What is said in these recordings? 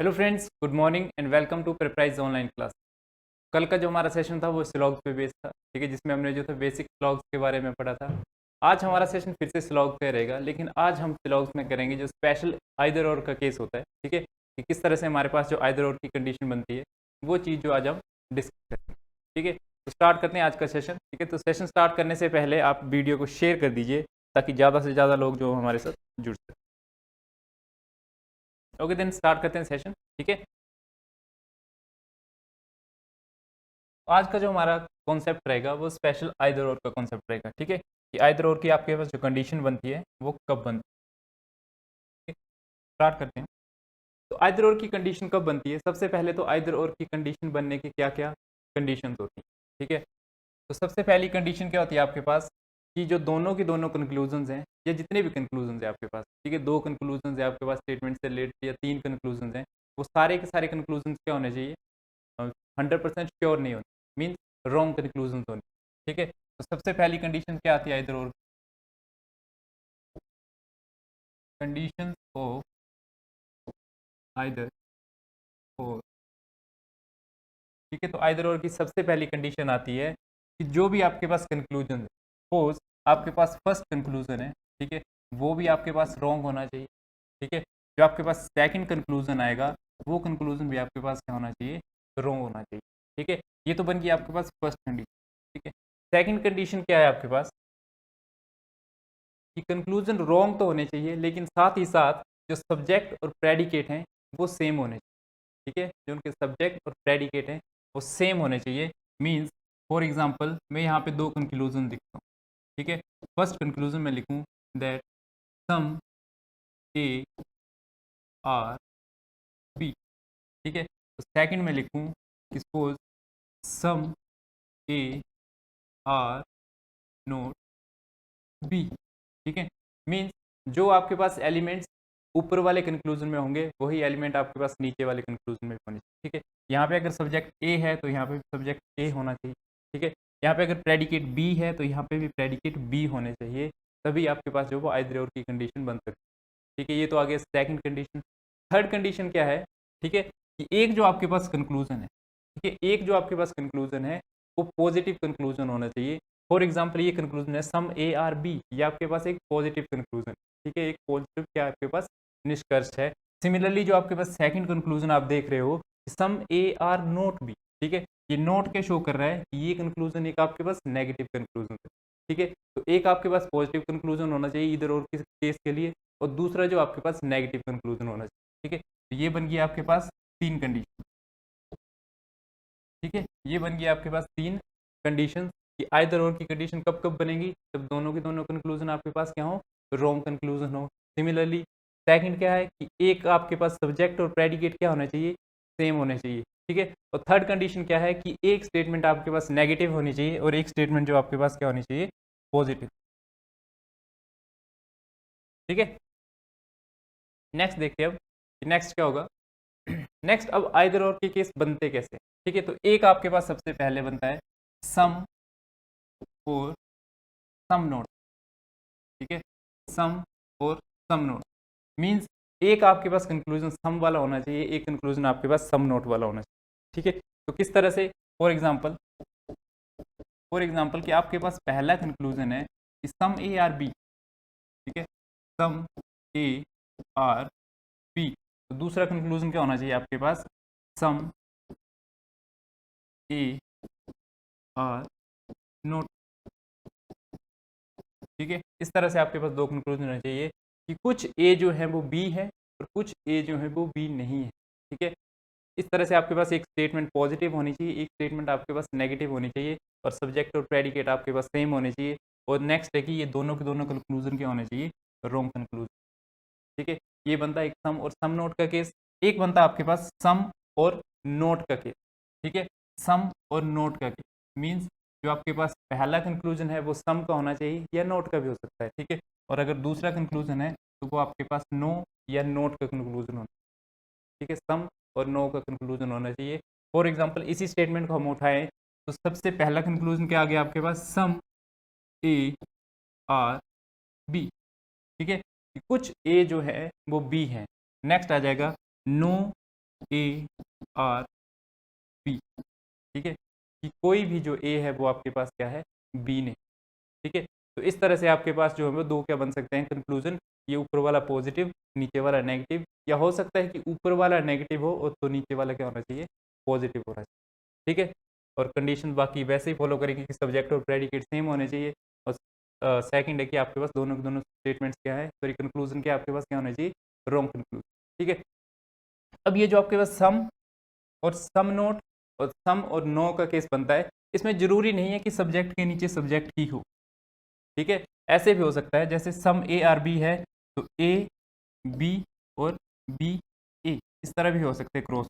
Hello friends, good morning and welcome to Preparise online class. कल का जो हमारा सेशन था वो स्लॉग्स पे बेस्ड था, ठीक है, जिसमें हमने जो था बेसिक स्लॉग्स के बारे में पढ़ा था। आज हमारा सेशन फिर से स्लॉग पे रहेगा, लेकिन आज हम स्लॉग्स में करेंगे जो स्पेशल आइदर और का केस होता है, ठीक है, कि किस तरह से हमारे पास जो आइदर और की कंडीशन बनती है, वो चीज़ जो आज हम डिस्कस करेंगे। ठीक है, तो स्टार्ट करते हैं आज का सेशन। ठीक है, तो सेशन स्टार्ट करने से पहले आप वीडियो को शेयर कर दीजिए ताकि ज़्यादा से ज़्यादा लोग जो हमारे साथ जुड़ सकें। ओके, देन स्टार्ट करते हैं सेशन। ठीक है, आज का जो हमारा कॉन्सेप्ट रहेगा वो स्पेशल आइदर और का कॉन्सेप्ट रहेगा। ठीक है, कि आइदर और की आपके पास जो कंडीशन बनती है वो कब बनती है। स्टार्ट करते हैं। तो आइदर और की कंडीशन कब बनती है? सबसे पहले तो आइदर और की कंडीशन बनने की क्या क्या कंडीशन होती है। ठीक है, तो सबसे पहली कंडीशन क्या होती है आपके पास कि जो दोनों की दोनों कंक्लूजन हैं या जितने भी कंक्लूजन हैं आपके पास, ठीक है, दो कंक्लूजन है आपके पास स्टेटमेंट से रिलेटेड या तीन कंक्लूजन हैं, वो सारे के सारे कंक्लूजन क्या होने चाहिए? 100% श्योर नहीं होती, मीन्स रॉन्ग कंक्लूजन होनी। ठीक है, तो सबसे पहली कंडीशन क्या आती है आइदर और? कंडीशन ऑफ आइदर और। ठीक है, तो आइदर और की सबसे पहली कंडीशन आती है कि जो भी आपके पास कंक्लूजन है, सपोज आपके पास फर्स्ट कंक्लूजन है, ठीक है, वो भी आपके पास रॉन्ग होना चाहिए। ठीक है, जो आपके पास सेकंड कंक्लूजन आएगा वो कंक्लूजन भी आपके पास क्या होना चाहिए? रॉन्ग होना चाहिए। ठीक है, ये तो बन गई आपके पास फर्स्ट कंडीशन। ठीक है, सेकंड कंडीशन क्या है आपके पास कि कंक्लूजन रॉन्ग तो होने चाहिए, लेकिन साथ ही साथ जो सब्जेक्ट और प्रेडिकेट हैं वो सेम होने चाहिए। ठीक है, जो उनके सब्जेक्ट और प्रेडिकेट हैं वो सेम होने चाहिए। मीन्स फॉर एग्जांपल मैं यहाँ पे दो कंक्लूजन लिखता हूँ। ठीक है, फर्स्ट कंक्लूजन में लिखूँ that some A are B. ठीक है, तो सेकंड में लिखूँ suppose some A are not B. ठीक है, मीन्स जो आपके पास एलिमेंट्स ऊपर वाले कंक्लूजन में होंगे वही एलिमेंट आपके पास नीचे वाले कंक्लूजन में होने चाहिए। ठीक है, यहाँ पे अगर सब्जेक्ट ए है तो यहाँ पे भी सब्जेक्ट ए होना चाहिए। ठीक है, यहाँ पे अगर प्रेडिकेट बी है तो यहाँ पे भी प्रेडिकेट बी होने चाहिए, तभी आपके पास जो वो आइदर और की कंडीशन बन सकती है। ठीक है, ये तो आगे सेकंड कंडीशन। थर्ड कंडीशन क्या है? ठीक है, कि एक जो आपके पास कंक्लूजन है, ठीक है, एक जो आपके पास कंक्लूजन है वो पॉजिटिव कंक्लूजन होना चाहिए। फॉर एग्जाम्पल ये कंक्लूजन है सम ए आर बी, ये आपके पास एक पॉजिटिव कंक्लूजन। ठीक है, एक पॉजिटिव क्या आपके पास निष्कर्ष है। सिमिलरली जो आपके पास सेकंड कंक्लूजन आप देख रहे हो सम ए आर नोट बी, ठीक है, ये नोट क्या शो कर रहा है कि ये कंक्लूजन एक आपके पास नेगेटिव कंक्लूजन है। ठीक है, तो एक आपके पास पॉजिटिव कंक्लूजन होना चाहिए इधर और केस के लिए, और दूसरा जो आपके पास नेगेटिव कंक्लूजन होना चाहिए। ठीक है, तो ये बन गई आपके पास तीन कंडीशन। ठीक है, ये बन गई आपके पास तीन कंडीशन कि आइदर और की कंडीशन कब कब बनेगी? जब दोनों के दोनों कंक्लूजन आपके पास क्या हो? रॉन्ग कंक्लूजन हो। सिमिलरली सेकंड क्या है कि एक आपके पास सब्जेक्ट और प्रेडिकेट क्या होना चाहिए? सेम होने चाहिए। ठीक है, और थर्ड कंडीशन क्या है कि एक स्टेटमेंट आपके पास नेगेटिव होनी चाहिए और एक स्टेटमेंट जो आपके पास क्या होनी चाहिए? पॉजिटिव। ठीक है, नेक्स्ट देखते हैं अब नेक्स्ट क्या होगा। नेक्स्ट अब आइदर और के केस बनते कैसे? ठीक है, तो एक आपके पास सबसे पहले बनता है सम और सम नोट। ठीक है, सम और सम नोट मीन्स एक आपके पास कंक्लूजन सम वाला होना चाहिए, एक कंक्लूजन आपके पास सम नोट वाला होना चाहिए। ठीक है, तो किस तरह से? फॉर एग्जाम्पल कि आपके पास पहला कंक्लूजन है कि सम ए आर बी। ठीक है, सम ए आर बी, तो दूसरा कंक्लूजन क्या होना चाहिए आपके पास? सम ए आर नोट। ठीक है, इस तरह से आपके पास दो कंक्लूजन होने चाहिए कि कुछ ए जो है वो बी है और कुछ ए जो है वो बी नहीं है। ठीक है, इस तरह से आपके पास एक स्टेटमेंट पॉजिटिव होनी चाहिए, एक स्टेटमेंट आपके पास नेगेटिव होनी चाहिए, और सब्जेक्ट और प्रेडिकेट आपके पास सेम होने चाहिए। और नेक्स्ट है कि ये दोनों के दोनों कंक्लूजन क्या होने चाहिए? Wrong conclusion. ठीक है, ये बनता है एक सम और सम नोट का केस। एक बनता है आपके पास सम और नोट का केस। ठीक है, सम और नोट का केस मीन्स जो आपके पास पहला कंक्लूजन है वो सम का होना चाहिए या नोट का भी हो सकता है। ठीक है, और अगर दूसरा कंक्लूजन है तो वो आपके पास नो या नोट का कंक्लूजन होना। ठीक है, सम और नो का कंक्लूजन होना चाहिए। फॉर एग्जाम्पल इसी स्टेटमेंट को हम उठाएं तो सबसे पहला कंक्लूजन क्या आ गया आपके पास? सम ए आर बी। ठीक है, कुछ ए जो है वो बी है। नेक्स्ट आ जाएगा नो ए आर बी, ठीक है, कि कोई भी जो ए है वो आपके पास क्या है, बी नहीं, ठीक है। तो इस तरह से आपके पास जो है वो दो क्या बन सकते हैं कंक्लूजन, ये ऊपर वाला पॉजिटिव, नीचे वाला नेगेटिव, या हो सकता है कि ऊपर वाला नेगेटिव हो और तो नीचे वाला क्या होना चाहिए, पॉजिटिव होना चाहिए, ठीक है। और कंडीशन बाकी वैसे ही फॉलो करेंगे कि सब्जेक्ट और प्रेडिकेट सेम होने चाहिए, और सेकंड है कि आपके पास दोनों के दोनों स्टेटमेंट्स क्या है, सॉरी कंक्लूजन क्या आपके पास क्या होना चाहिए, रॉन्ग कंक्लूजन, ठीक है। अब ये जो आपके पास सम और सम नोट और सम और नो का केस बनता है, इसमें जरूरी नहीं है कि सब्जेक्ट के नीचे सब्जेक्ट ही हो, ठीक है। ऐसे भी हो सकता है जैसे सम ए आर बी है तो ए बी और बी ए, इस तरह भी हो सकते हैं क्रॉस,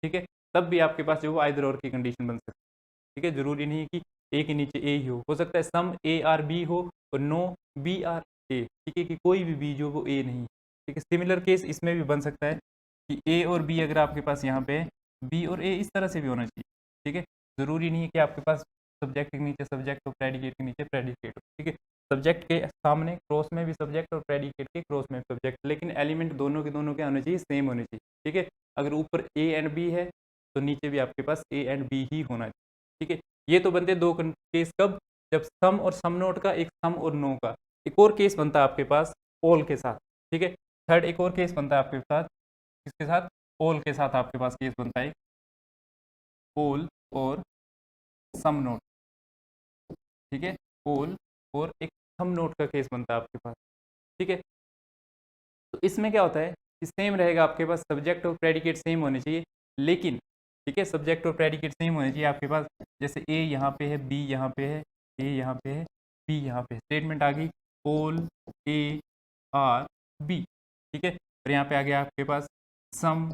ठीक है। तब भी आपके पास जो आइदर और की कंडीशन बन सकती है, ठीक है। जरूरी नहीं है कि ए के नीचे ए ही हो सकता है सम ए आर बी हो और नो बी आर ए, ठीक है, कि कोई भी बी जो वो ए नहीं, ठीक है। सिमिलर केस इसमें भी बन सकता है कि ए और बी अगर आपके पास यहाँ पे बी और ए, इस तरह से भी होना चाहिए, ठीक है। जरूरी नहीं है कि आपके पास सब्जेक्ट के नीचे सब्जेक्ट और प्रेडिकेट के नीचे प्रेडिकेट हो, ठीक है। सब्जेक्ट के सामने क्रॉस में भी सब्जेक्ट और प्रेडिकेट के क्रॉस में सब्जेक्ट, लेकिन एलिमेंट दोनों के दोनों क्या होने चाहिए, सेम होने चाहिए, ठीक है। अगर ऊपर ए एंड बी है तो नीचे भी आपके पास ए एंड बी ही होना चाहिए, ठीक है। ये तो बनते दो केस कब, जब सम और सम नोट का, एक सम और नो का। एक और केस बनता है आपके पास ऑल के साथ, ठीक है। थर्ड एक और केस बनता है आपके साथ, किसके साथ, ऑल के साथ आपके पास केस बनता है, ऑल और सम नोट, ठीक है। ऑल और एक सम नोट का केस बनता है आपके पास, ठीक है। तो इसमें क्या होता है कि सेम रहेगा आपके पास, सब्जेक्ट और प्रेडिकेट सेम होने चाहिए, लेकिन ठीक है, सब्जेक्ट और प्रेडिकेट सेम होने चाहिए आपके पास। जैसे ए यहाँ पे है, बी यहाँ पे है, ए यहाँ पे है, बी यहाँ पे है, स्टेटमेंट आ गई ऑल ए आर बी, ठीक है। और यहाँ पे आ गया आपके पास सम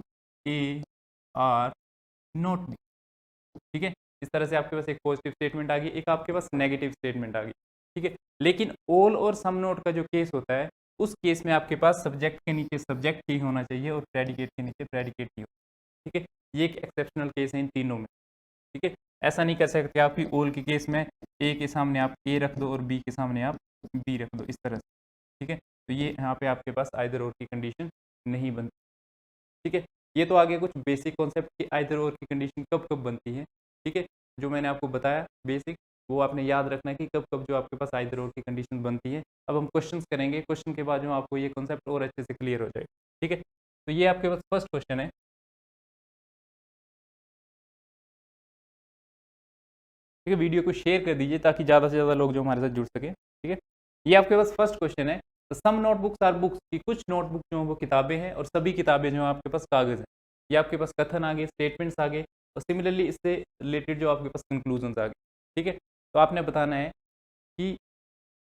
ए आर नॉट बी, ठीक है। इस तरह से आपके पास एक पॉजिटिव स्टेटमेंट आ गई, एक आपके पास नेगेटिव स्टेटमेंट आ गई, ठीक है। लेकिन ऑल और सम नोट का जो केस होता है, उस केस में आपके पास सब्जेक्ट के नीचे सब्जेक्ट ही होना चाहिए और प्रेडिकेट के नीचे प्रेडिकेट ही हो, ठीक है। ये एक एक्सेप्शनल केस है इन तीनों में, ठीक है। ऐसा नहीं कर सकते आप कि ऑल के केस में ए के सामने आप ए रख दो और बी के सामने आप बी रख दो, इस तरह से, ठीक है। तो ये यहाँ पे आपके पास आइदर और की कंडीशन नहीं बनती, ठीक है। ये तो आगे कुछ बेसिक कॉन्सेप्ट की आइदर और की कंडीशन कब कब बनती है, ठीक है। जो मैंने आपको बताया बेसिक, वो आपने याद रखना है कि कब कब जो आपके पास आइदर और की कंडीशन बनती है। अब हम क्वेश्चंस करेंगे, क्वेश्चन के बाद जो आपको ये कॉन्सेप्ट और अच्छे से क्लियर हो जाएगा, ठीक है। तो ये आपके पास फर्स्ट क्वेश्चन है, ठीक है। वीडियो को शेयर कर दीजिए ताकि ज़्यादा से ज़्यादा लोग जो हमारे साथ जुड़ सके, ठीक है। ये आपके पास फर्स्ट क्वेश्चन है, सम नोटबुक्स आर बुक्स, की कुछ नोटबुक जो है वो किताबें हैं और सभी किताबें जो है आपके पास कागज़ हैं। ये आपके पास कथन आ गए, स्टेटमेंट्स आ गए, और सिमिलरली इससे रिलेटेड जो आपके पास कंक्लूजन्स आ गए, ठीक है। तो आपने बताना है कि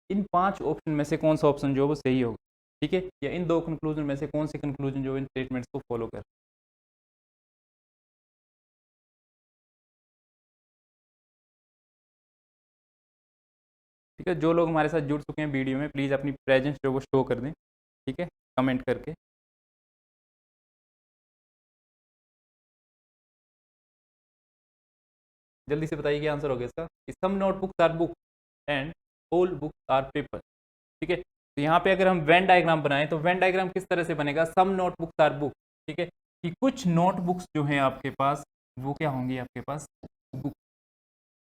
इन 5 ऑप्शन में से कौन सा ऑप्शन जो है वो सही होगा, ठीक है, या इन 2 कंक्लूजन में से कौन से कंक्लूजन जो इन स्टेटमेंट्स को फॉलो कर, ठीक है। जो लोग हमारे साथ जुड़ चुके हैं वीडियो में, प्लीज़ अपनी प्रेजेंस जो वो शो कर दें, ठीक है, कमेंट करके। जल्दी से बताइए क्या आंसर होगा इसका, कि some notebooks are book and all books are paper, ठीक है। तो यहाँ पे अगर हम वेन डायग्राम बनाएं तो वेन डायग्राम किस तरह से बनेगा, सम नोटबुक्स आर बुक, ठीक है, कि कुछ नोटबुक्स जो हैं आपके पास वो क्या होंगी आपके पास, बुक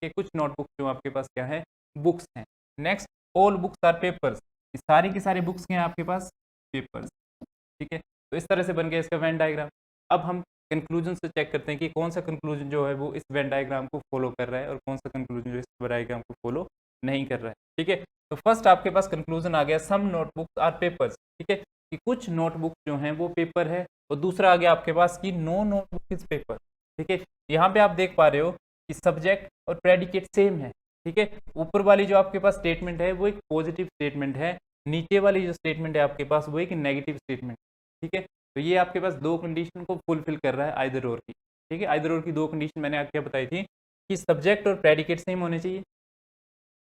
के, कुछ नोटबुक्स जो आपके पास क्या है, बुक्स हैं। Next all books are papers, सारी की सारी बुक्स के हैं आपके पास पेपर्स, ठीक है। तो इस तरह से बन गया इसका वेन डायग्राम। अब हम कंक्लूजन से चेक करते हैं कि कौन सा कंक्लूजन जो है वो इस वेन डायग्राम को फॉलो कर रहा है और कौन सा कंक्लूजन जो इस डायग्राम को फॉलो नहीं कर रहा है, ठीक है। तो फर्स्ट आपके पास कंक्लूजन आ गया सम नोटबुक्स आर पेपर्स, ठीक है, कि कुछ नोटबुक जो हैं वो पेपर है, और दूसरा आ गया आपके पास कि नो नोटबुक इज पेपर, ठीक है। यहाँ पे आप देख पा रहे हो कि सब्जेक्ट और प्रेडिकेट सेम है, ठीक है। ऊपर वाली जो आपके पास स्टेटमेंट है वो एक पॉजिटिव स्टेटमेंट है, नीचे वाली जो स्टेटमेंट है आपके पास वो एक नेगेटिव स्टेटमेंट, ठीक है। तो ये आपके पास दो कंडीशन को फुलफिल कर रहा है आइदर और की, ठीक है। आइदर और की दो कंडीशन मैंने आपको क्या बताई थी कि सब्जेक्ट और प्रेडिकेट सेम होने चाहिए,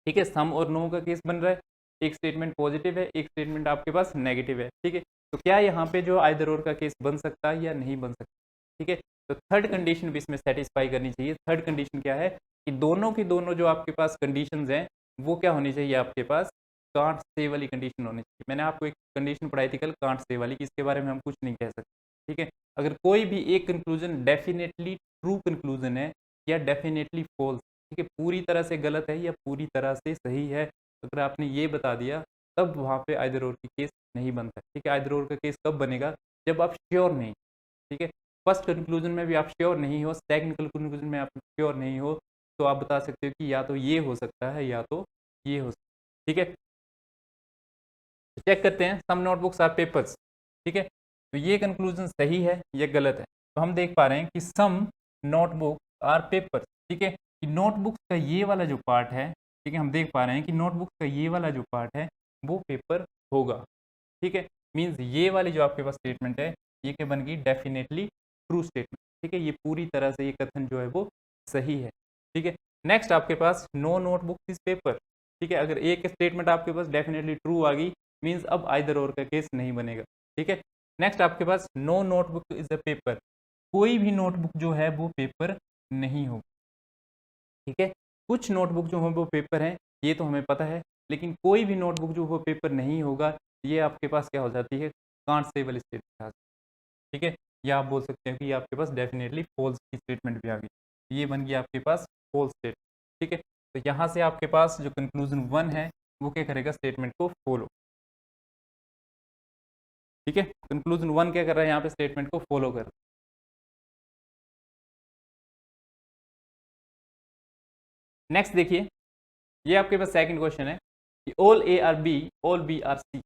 ठीक है। सम और नो का केस बन रहा है, एक स्टेटमेंट पॉजिटिव है, एक स्टेटमेंट आपके पास नेगेटिव है, ठीक है। तो क्या यहाँ पे जो आइदर और का केस बन सकता है या नहीं बन सकता, ठीक है। तो थर्ड कंडीशन भी इसमें सेटिस्फाई करनी चाहिए। थर्ड कंडीशन क्या है कि दोनों की दोनों जो आपके पास कंडीशंस हैं वो क्या होनी चाहिए आपके पास, कांट से वाली कंडीशन होनी चाहिए। मैंने आपको एक कंडीशन पढ़ाई थी कल कांट से वाली, कि इसके बारे में हम कुछ नहीं कह सकते, ठीक है। अगर कोई भी एक कंक्लूजन डेफिनेटली ट्रू कंक्लूजन है या डेफिनेटली फॉल्स, ठीक है, पूरी तरह से गलत है या पूरी तरह से सही है, अगर आपने ये बता दिया तब वहाँ पे आइदर और की केस नहीं बनता, ठीक है। आइदर और का केस कब बनेगा, जब आप श्योर नहीं, ठीक है, फर्स्ट कंक्लूजन में भी आप श्योर नहीं हो, सेकंड कंक्लूजन में आप श्योर नहीं हो, तो आप बता सकते हो कि या तो ये हो सकता है या तो ये हो सकता है, ठीक है। चेक करते हैं सम नोटबुक्स आर पेपर्स, ठीक है, तो ये कंक्लूजन सही है या गलत है। तो हम देख पा रहे हैं कि सम नोटबुक आर पेपर्स, ठीक है, कि नोटबुक्स का ये वाला जो पार्ट है, ठीक है, हम देख पा रहे हैं कि नोटबुक्स का ये वाला जो पार्ट है वो पेपर होगा, ठीक है। मीन्स ये वाली जो आपके पास स्टेटमेंट है ये क्या बन गई, डेफिनेटली ट्रू स्टेटमेंट, ठीक है, ये पूरी तरह से ये कथन जो है वो सही है, ठीक है। नेक्स्ट आपके पास नो नोटबुक इज पेपर, ठीक है, अगर एक स्टेटमेंट आपके पास डेफिनेटली ट्रू आ गई मीन्स अब आइदर और का केस नहीं बनेगा, ठीक है। नेक्स्ट आपके पास no notebook is a paper, कोई भी नोटबुक जो है वो पेपर नहीं होगा, ठीक है। कुछ नोटबुक जो है वो पेपर है ये तो हमें पता है, लेकिन कोई भी नोटबुक जो वो पेपर नहीं होगा ये आपके पास क्या हो जाती है, कांट से वाली स्टेटमेंट, ठीक है। या आप बोल सकते हैं कि ये आपके पास डेफिनेटली फॉल्स की स्टेटमेंट भी आ गई, ये बन गई आपके पास फॉल्स स्टेटमेंट, ठीक है। तो यहाँ से आपके पास जो कंक्लूजन 1 है वो क्या करेगा, स्टेटमेंट को फॉलो, ठीक है। कंक्लूजन 1 क्या कर रहा है, यहाँ पे स्टेटमेंट को फॉलो कर। नेक्स्ट देखिए, ये आपके पास सेकंड क्वेश्चन है कि all A are B, all B are C,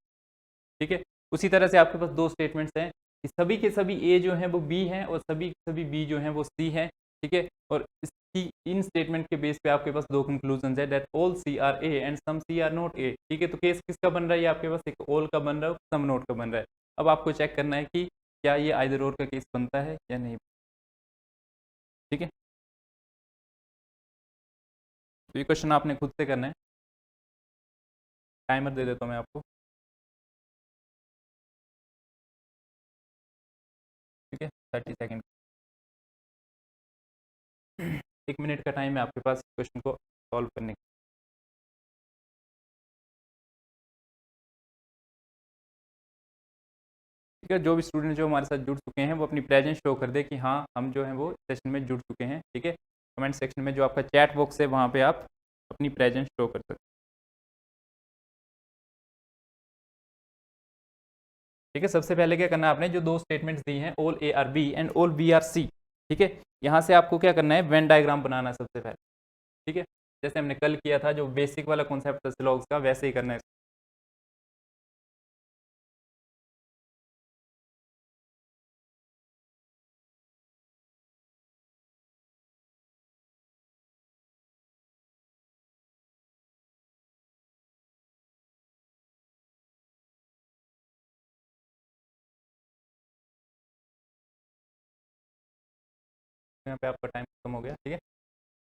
ठीक है। उसी तरह से आपके पास दो स्टेटमेंट्स हैं कि सभी के सभी ए जो हैं वो बी हैं और सभी के सभी बी जो हैं वो सी हैं, ठीक है। और इसकी इन स्टेटमेंट के बेस पे आपके पास दो कंक्लूजन है, that all C are A and some C are not A, ठीक है। तो केस किसका बन रहा है, आपके पास एक ऑल का बन रहा है, सम नॉट का बन रहा है। अब आपको चेक करना है कि क्या ये आइदर और का केस बनता है या नहीं, ठीक है। तो ये क्वेश्चन आपने खुद से करना है, टाइमर दे देता हूँ मैं आपको, ठीक है, 30 सेकेंड, 1 मिनट का टाइम है आपके पास क्वेश्चन को सॉल्व करने का। ठीक है, जो भी स्टूडेंट जो हमारे साथ जुड़ चुके हैं वो अपनी प्रेजेंस शो कर दे कि हाँ हम जो है वो सेशन में जुड़ चुके हैं, ठीक है। कमेंट सेक्शन में जो आपका चैट बॉक्स है वहाँ पे आप अपनी प्रेजेंस शो कर सकते हैं, ठीक है। सबसे पहले क्या करना है, आपने जो दो स्टेटमेंट्स दी हैं all A are B and all B are C, ठीक है, यहाँ से आपको क्या करना है, वेन डायग्राम बनाना है सबसे पहले, ठीक है। जैसे हमने कल किया था जो बेसिक वाला कॉन्सेप्ट था स्लॉग्स का, वैसे ही करना है। यहाँ पे आपका टाइम खत्म हो गया, ठीक है।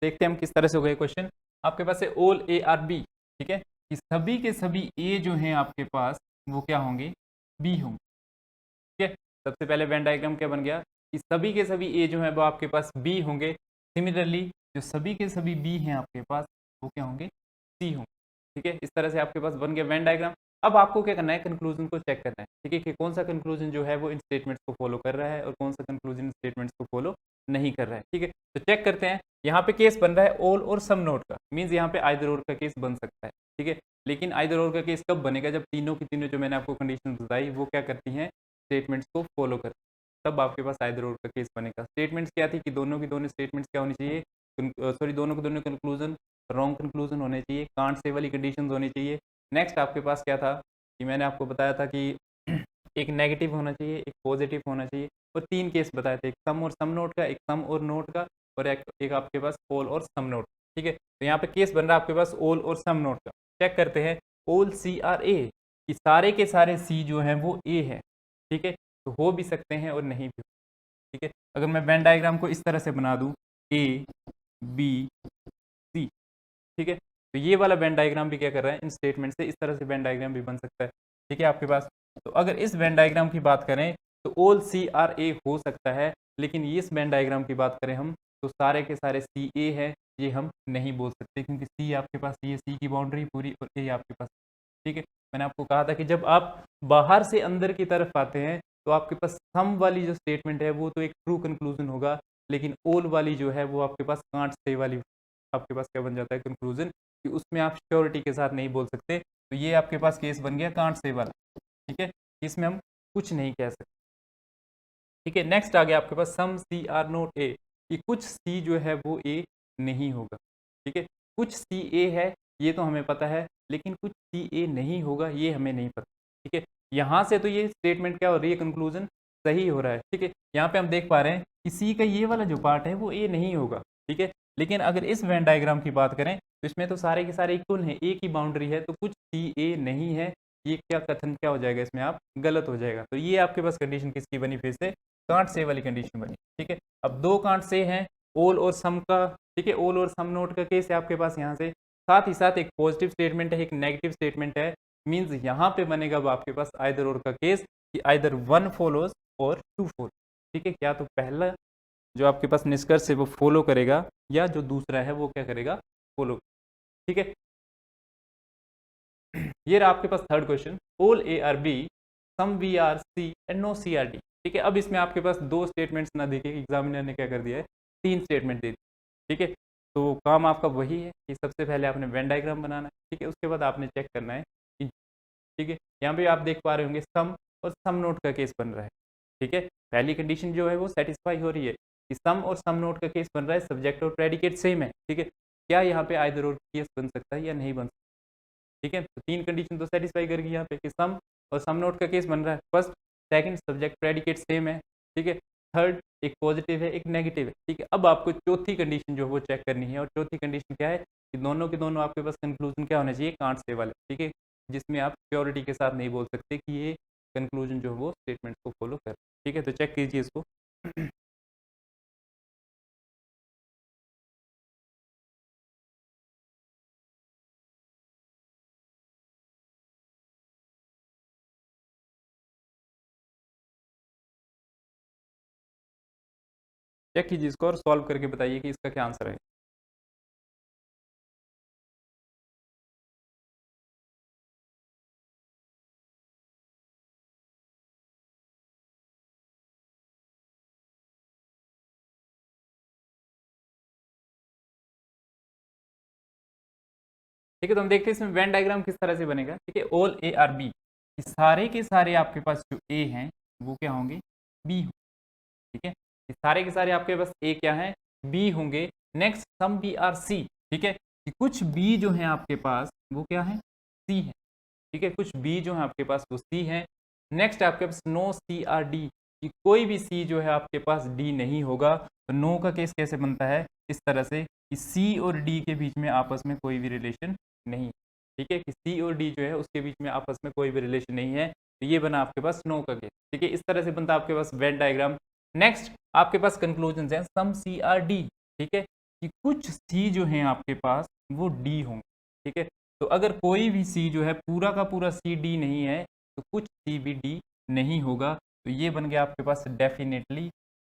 देखते हैं हम किस तरह से हो गए क्वेश्चन। आपके पास है ऑल ए आर बी, ठीक है, कि सभी के सभी ए जो हैं आपके पास वो क्या होंगे, बी होंगे, ठीक है। सबसे पहले वेन डायग्राम क्या बन गया कि सभी के सभी ए जो है वो आपके पास बी होंगे, सिमिलरली जो सभी के सभी बी हैं आपके पास वो क्या होंगे, सी होंगे, ठीक है। इस तरह से आपके पास बन गया वेन डायग्राम। अब आपको क्या करना है, कंक्लूजन को चेक करना है, ठीक है, कि कौन सा कंक्लूजन जो है वो इन स्टेटमेंट्स को फॉलो कर रहा है और कौन सा कंक्लूजन इन स्टेटमेंट्स को फॉलो नहीं कर रहा है, ठीक है। तो चेक करते हैं, यहाँ पे केस बन रहा है ऑल और सम नोट का, मीन्स यहाँ पे आइदर और का केस बन सकता है, ठीक है। लेकिन आइदर और का केस कब बनेगा, जब तीनों की तीनों जो मैंने आपको कंडीशन बताई वो क्या करती हैं, स्टेटमेंट्स को फॉलो कर, तब आपके पास आइदर और का केस बनेगा। स्टेटमेंट्स क्या थी कि दोनों की दोनों स्टेटमेंट्स क्या होनी चाहिए, सॉरी दोनों के दोनों कंक्लूजन रॉन्ग कंक्लूजन होने चाहिए, कांट से वाली कंडीशंस होनी चाहिए। नेक्स्ट आपके पास क्या था कि मैंने आपको बताया था कि एक नेगेटिव होना चाहिए, एक पॉजिटिव होना चाहिए, और तीन केस बताए थे, एक सम और सम नोट का, एक सम और नोट का, और एक आपके पास ऑल और सम नोट, ठीक है। तो यहाँ पे केस बन रहा है आपके पास ऑल और सम नोट का। चेक करते हैं, ऑल सी आर ए, कि सारे के सारे सी जो है वो ए है, ठीक है, तो हो भी सकते हैं और नहीं भी, ठीक है। अगर मैं वेन डायग्राम को इस तरह से बना दूं, ए बी सी, ठीक है, तो ये वाला वेन डायग्राम भी क्या कर रहा है, इन स्टेटमेंट से इस तरह से वेन डायग्राम भी बन सकता है, ठीक है आपके पास। तो अगर इस वेन डायग्राम की बात करें तो ऑल सी आर ए हो सकता है, लेकिन इस वेन डायग्राम की बात करें हम तो सारे के सारे सी ए है, ये हम नहीं बोल सकते, क्योंकि सी आपके पास ये सी की बाउंड्री पूरी और ए आपके पास, ठीक है। मैंने आपको कहा था कि जब आप बाहर से अंदर की तरफ आते हैं तो आपके पास सम वाली जो स्टेटमेंट है वो तो एक ट्रू कंक्लूजन होगा, लेकिन ऑल वाली जो है वो आपके पास कांट से वाली आपके पास क्या बन जाता है कंक्लूजन, कि उसमें आप श्योरिटी के साथ नहीं बोल सकते। तो ये आपके पास केस बन गया कांट से वाला, ठीक है, इसमें हम कुछ नहीं कह सकते। ठीक है, नेक्स्ट आ गया आपके पास सम सी आर नॉट ए, कि कुछ सी जो है वो ए नहीं होगा। ठीक है, कुछ सी ए है ये तो हमें पता है, लेकिन कुछ सी ए नहीं होगा ये हमें नहीं पता। ठीक है, यहाँ से तो ये स्टेटमेंट क्या हो रही है, कंक्लूजन सही हो रहा है। ठीक है, यहाँ पे हम देख पा रहे हैं कि सी का ये वाला जो पार्ट है वो ए नहीं होगा। ठीक है, लेकिन अगर इस वेन डायग्राम की बात करें तो इसमें तो सारे के सारे इक्वल हैं, ए की बाउंड्री है, तो कुछ सी ए नहीं है, ये क्या कथन क्या हो जाएगा, इसमें आप गलत हो जाएगा। तो ये आपके पास कंडीशन किसकी बनी, फिर से कांट से वाली कंडीशन बनी। ठीक है, अब दो कांट से हैं, ऑल और सम का। ठीक है, ऑल और सम नोट का केस है आपके पास यहाँ से, साथ ही साथ एक पॉजिटिव स्टेटमेंट है, एक नेगेटिव स्टेटमेंट है। मींस यहाँ पे बनेगा अब आपके पास आइदर और का केस, कि आइदर वन फॉलोज और टू फॉलो। ठीक है, क्या तो पहला जो आपके पास निष्कर्ष है वो फॉलो करेगा, या जो दूसरा है वो क्या करेगा, फॉलो। ठीक है, ये रहा आपके पास third question, all A are B, some B are C and no C are D. ठीक है, अब इसमें आपके पास दो स्टेटमेंट्स ना देखे, एग्जामिनर ने क्या कर दिया है, तीन स्टेटमेंट दे दी। ठीक है, तो काम आपका वही है कि सबसे पहले आपने वेन डायग्राम बनाना है। ठीक है, उसके बाद आपने चेक करना है। ठीक है, यहाँ पे आप देख पा रहे होंगे सम और सम नोट का केस बन रहा है। ठीक है, पहली कंडीशन जो है वो सेटिस्फाई हो रही है कि सम और सम नोट का केस बन रहा है, सब्जेक्ट और प्रेडिकेट सेम है। ठीक है, क्या यहाँ पे आइदर और केस बन सकता है या नहीं बन सकता। ठीक है, तो तीन कंडीशन तो सेटिस्फाई करेगी यहाँ पे कि सम और सम नोट का केस बन रहा है, first second subject predicate same है। ठीक है, थर्ड एक पॉजिटिव है एक नेगेटिव है। ठीक है, अब आपको चौथी कंडीशन जो है वो चेक करनी है, और चौथी कंडीशन क्या है कि दोनों के दोनों आपके पास कंक्लूजन क्या होना चाहिए, कांट से वाले। ठीक है, जिसमें आप श्योरिटी के साथ नहीं बोल सकते कि ये कंक्लूजन जो है वो स्टेटमेंट को फॉलो कर। ठीक है, तो चेक कीजिए इसको। चेक कीजिए इसको और सॉल्व करके बताइए कि इसका क्या आंसर है। ठीक है, तो हम देखते हैं इसमें वेन डायग्राम किस तरह से बनेगा। ठीक है, ऑल ए आर बी, सारे के सारे आपके पास जो ए हैं वो क्या होंगे, बी होंगे। ठीक है, ये सारे के सारे आपके पास ए क्या है, बी होंगे। Next some B are C. ठीक है, कि कुछ बी जो है आपके पास वो क्या है, सी है। ठीक है, कुछ बी जो है आपके पास वो सी है। नेक्स्ट आपके पास नो सी आर डी, कि कोई भी सी जो है आपके पास डी नहीं होगा। तो नो का केस कैसे बनता है, इस तरह से कि सी और डी के बीच में आपस में कोई भी रिलेशन नहीं। ठीक है, कि सी और डी जो है उसके बीच में आपस में कोई भी रिलेशन नहीं है, तो ये बना आपके पास नो का केस। ठीक है, इस तरह से बनता है आपके पास वेन डायग्राम। नेक्स्ट आपके पास कंक्लूजन है सम सी आर डी। ठीक है, कि कुछ सी जो है आपके पास वो डी होंगे। ठीक है, तो अगर कोई भी सी जो है पूरा का पूरा सी डी नहीं है, तो कुछ सी भी डी नहीं होगा। तो ये बन गया आपके पास डेफिनेटली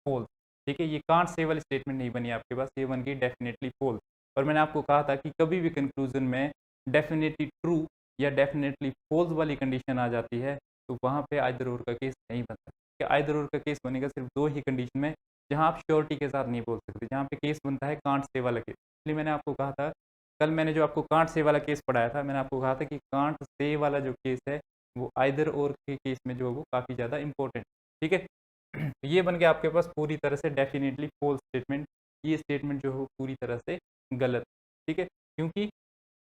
फॉल्स। ठीक है, ये कांट से वाली स्टेटमेंट नहीं बनी आपके पास, ये बन गई डेफिनेटली फॉल्स। और मैंने आपको कहा था कि कभी भी कंक्लूजन में डेफिनेटली ट्रू या डेफिनेटली फॉल्स वाली कंडीशन आ जाती है, तो वहाँ पे आइदर और का केस नहीं बनता। कि आइदर और का केस बनेगा सिर्फ दो ही कंडीशन में, जहाँ आप श्योरिटी के साथ नहीं बोल सकते, जहाँ पे केस बनता है कांट से वाला केस। इसलिए मैंने आपको कहा था, कल मैंने जो आपको कांट से वाला केस पढ़ाया था, मैंने आपको कहा था कि कांट से वाला जो केस है वो आइदर और के केस में जो है वो काफ़ी ज़्यादा इंपॉर्टेंट। ठीक है, ये बन गया आपके पास पूरी तरह से डेफिनेटली फॉल्स स्टेटमेंट। ये स्टेटमेंट जो है पूरी तरह से गलत। ठीक है, क्योंकि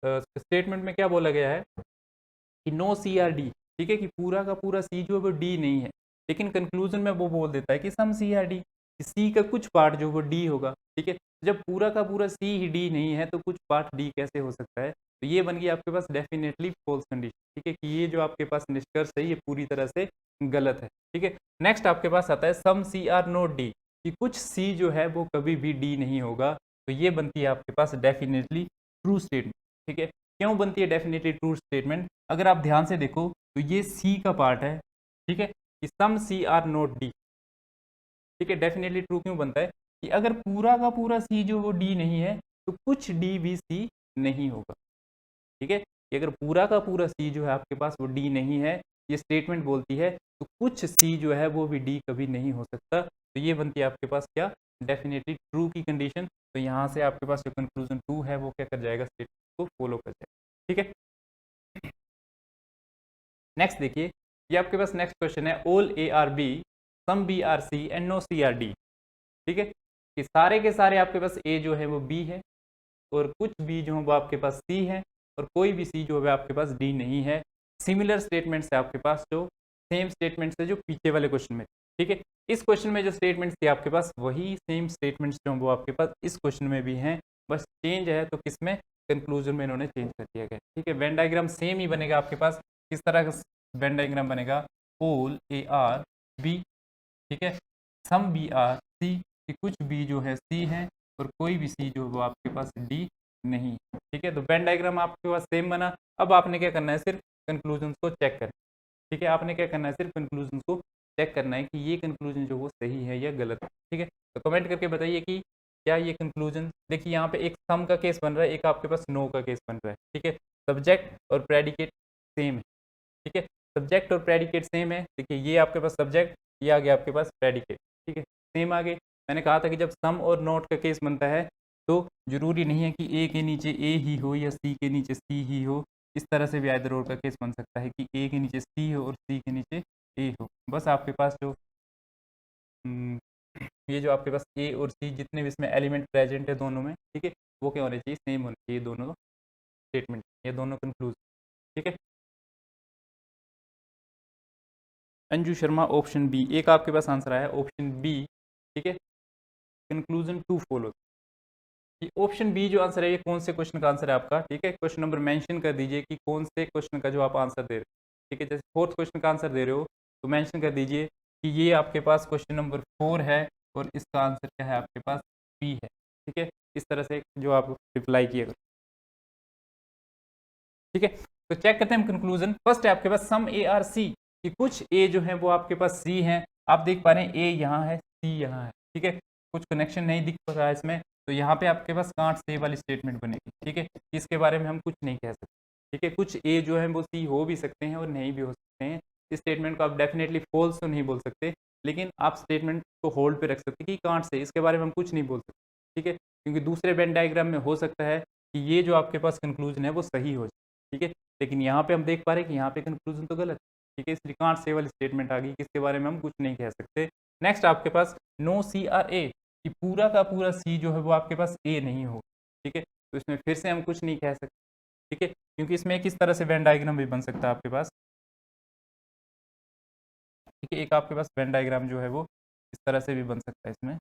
स्टेटमेंट में क्या बोला गया है कि नो सी आर डी। ठीक है, कि पूरा का पूरा सी जो है वो डी नहीं है, लेकिन कंक्लूजन में वो बोल देता है कि सम सी आर डी, सी का कुछ पार्ट जो वो डी होगा। ठीक है, जब पूरा का पूरा सी ही डी नहीं है तो कुछ पार्ट डी कैसे हो सकता है। तो ये बन गई आपके पास डेफिनेटली फॉल्स कंडीशन। ठीक है, कि ये जो आपके पास निष्कर्ष है ये पूरी तरह से गलत है। ठीक है, नेक्स्ट आपके पास आता है सम सी आर नॉट डी, कि कुछ सी जो है वो कभी भी डी नहीं होगा। तो ये बनती है आपके पास डेफिनेटली ट्रू स्टेटमेंट। ठीक है, क्यों बनती है डेफिनेटली ट्रू स्टेटमेंट, अगर आप ध्यान से देखो तो ये सी का पार्ट है। ठीक है, कि सम सी आर नॉट डी। ठीक है, डेफिनेटली ट्रू क्यों बनता है कि अगर पूरा का पूरा सी जो वो डी नहीं है तो कुछ डी भी सी नहीं होगा। ठीक है, कि अगर पूरा का पूरा सी जो है आपके पास वो डी नहीं है ये स्टेटमेंट बोलती है तो कुछ सी जो है वो भी डी कभी नहीं हो सकता। तो ये बनती है आपके पास क्या, डेफिनेटली ट्रू की कंडीशन। तो यहाँ से आपके पास जो कंक्लूजन टू है वो क्या कर जाएगा, स्टेटमेंट को फॉलो कर जाएगा। ठीक है, नेक्स्ट देखिए, ये आपके पास नेक्स्ट क्वेश्चन है, all A are B some B are C and no C are D. ठीक है, कि सारे के सारे आपके पास ए जो है वो बी है और कुछ बी जो है वो आपके पास सी है और कोई भी सी जो है आपके पास डी नहीं है। सिमिलर स्टेटमेंट्स है आपके पास, जो सेम स्टेटमेंट्स है जो पीछे वाले क्वेश्चन में। ठीक है, इस क्वेश्चन में जो स्टेटमेंट्स थे आपके पास वही सेम स्टेटमेंट्स जो वो आपके पास इस क्वेश्चन में भी हैं, बस चेंज है तो किसमें, कंक्लूजन में इन्होंने चेंज कर दिया गया। ठीक है, वेन डायग्राम सेम ही बनेगा आपके पास। किस तरह का वेन डायग्राम बनेगा, ऑल ए आर बी, ठीक है, सम बी आर सी, कि कुछ बी जो है सी है और कोई भी सी जो है वो आपके पास डी नहीं। ठीक है, तो वेन डायग्राम आपके पास सेम बना। अब आपने क्या करना है, सिर्फ कंक्लूजन को चेक करना। ठीक है, आपने क्या करना है, सिर्फ कंक्लूजन को चेक करना है कि ये कंक्लूजन जो वो सही है या गलत है। ठीक है, तो कमेंट करके बताइए कि क्या ये कंक्लूजन, देखिए यहाँ पे एक सम का केस बन रहा है, एक आपके पास नो का केस बन रहा है। ठीक है, सब्जेक्ट और प्रेडिकेट सेम है। ठीक है, सब्जेक्ट और प्रेडिकेट सेम है। देखिए ये आपके पास सब्जेक्ट, ये आ गया आपके पास प्रेडिकेट। ठीक है, सेम आगे। मैंने कहा था कि जब सम और नॉट का केस बनता है तो जरूरी नहीं है कि ए के नीचे ए ही हो या सी के नीचे सी ही हो। इस तरह से भी आइदर और का केस बन सकता है कि ए के नीचे सी हो और सी के नीचे ए हो। बस आपके पास जो ये जो आपके पास ए और सी जितने भी इसमें एलिमेंट प्रेजेंट है दोनों में, ठीक है, वो क्या होने चाहिए, सेम होने चाहिए दोनों स्टेटमेंट, ये दोनों कंक्लूजन। ठीक है, अंजू शर्मा ऑप्शन बी, एक आपके पास आंसर आया ऑप्शन बी। ठीक है, कंक्लूजन टू फॉलो। ये ऑप्शन बी जो आंसर है ये कौन से क्वेश्चन का आंसर है आपका। ठीक है, क्वेश्चन नंबर मेंशन कर दीजिए कि कौन से क्वेश्चन का जो आप आंसर दे रहे हो। ठीक है, जैसे फोर्थ क्वेश्चन का आंसर दे रहे हो तो मेंशन कर दीजिए कि ये आपके पास क्वेश्चन नंबर 4 है और इसका आंसर क्या है आपके पास, बी है। ठीक है, इस तरह से जो आप रिप्लाई किएगा। ठीक है, तो चेक करते हैं हम कंक्लूजन। फर्स्ट है आपके पास सम ए आर सी, कि कुछ ए जो है वो आपके पास सी है। आप देख पा रहे हैं ए यहाँ है, सी यहाँ है। ठीक है, कुछ कनेक्शन नहीं दिख रहा है इसमें, तो यहाँ पे आपके पास कांट से वाली स्टेटमेंट बनेगी। ठीक है, इसके बारे में हम कुछ नहीं कह सकते। ठीक है, कुछ ए जो है वो सी हो भी सकते हैं और नहीं भी हो सकते हैं। इस स्टेटमेंट को आप डेफिनेटली फॉल्स तो नहीं बोल सकते, लेकिन आप स्टेटमेंट को होल्ड पे रख सकते कि कांट से, इसके बारे में हम कुछ नहीं बोल सकते। ठीक है, क्योंकि दूसरे वेन डायग्राम में हो सकता है कि ये जो आपके पास कंक्लूजन है वो सही हो जाए। ठीक है, लेकिन यहाँ पे हम देख पा रहे हैं कि यहाँ पे कंक्लूजन तो गलत है। ठीक है, इसलिए कांट से वाली स्टेटमेंट आ गई, किसके बारे में हम कुछ नहीं कह सकते। नेक्स्ट आपके पास नो सी आर ए, कि पूरा का पूरा सी जो है वो आपके पास ए नहीं होगा। ठीक है, तो इसमें फिर से हम कुछ नहीं कह सकते। ठीक है, क्योंकि इसमें किस तरह से वेन डायग्राम भी बन सकता है आपके पास। ठीक है, एक आपके पास वेन डायग्राम जो है वो इस तरह से भी बन सकता है इसमें।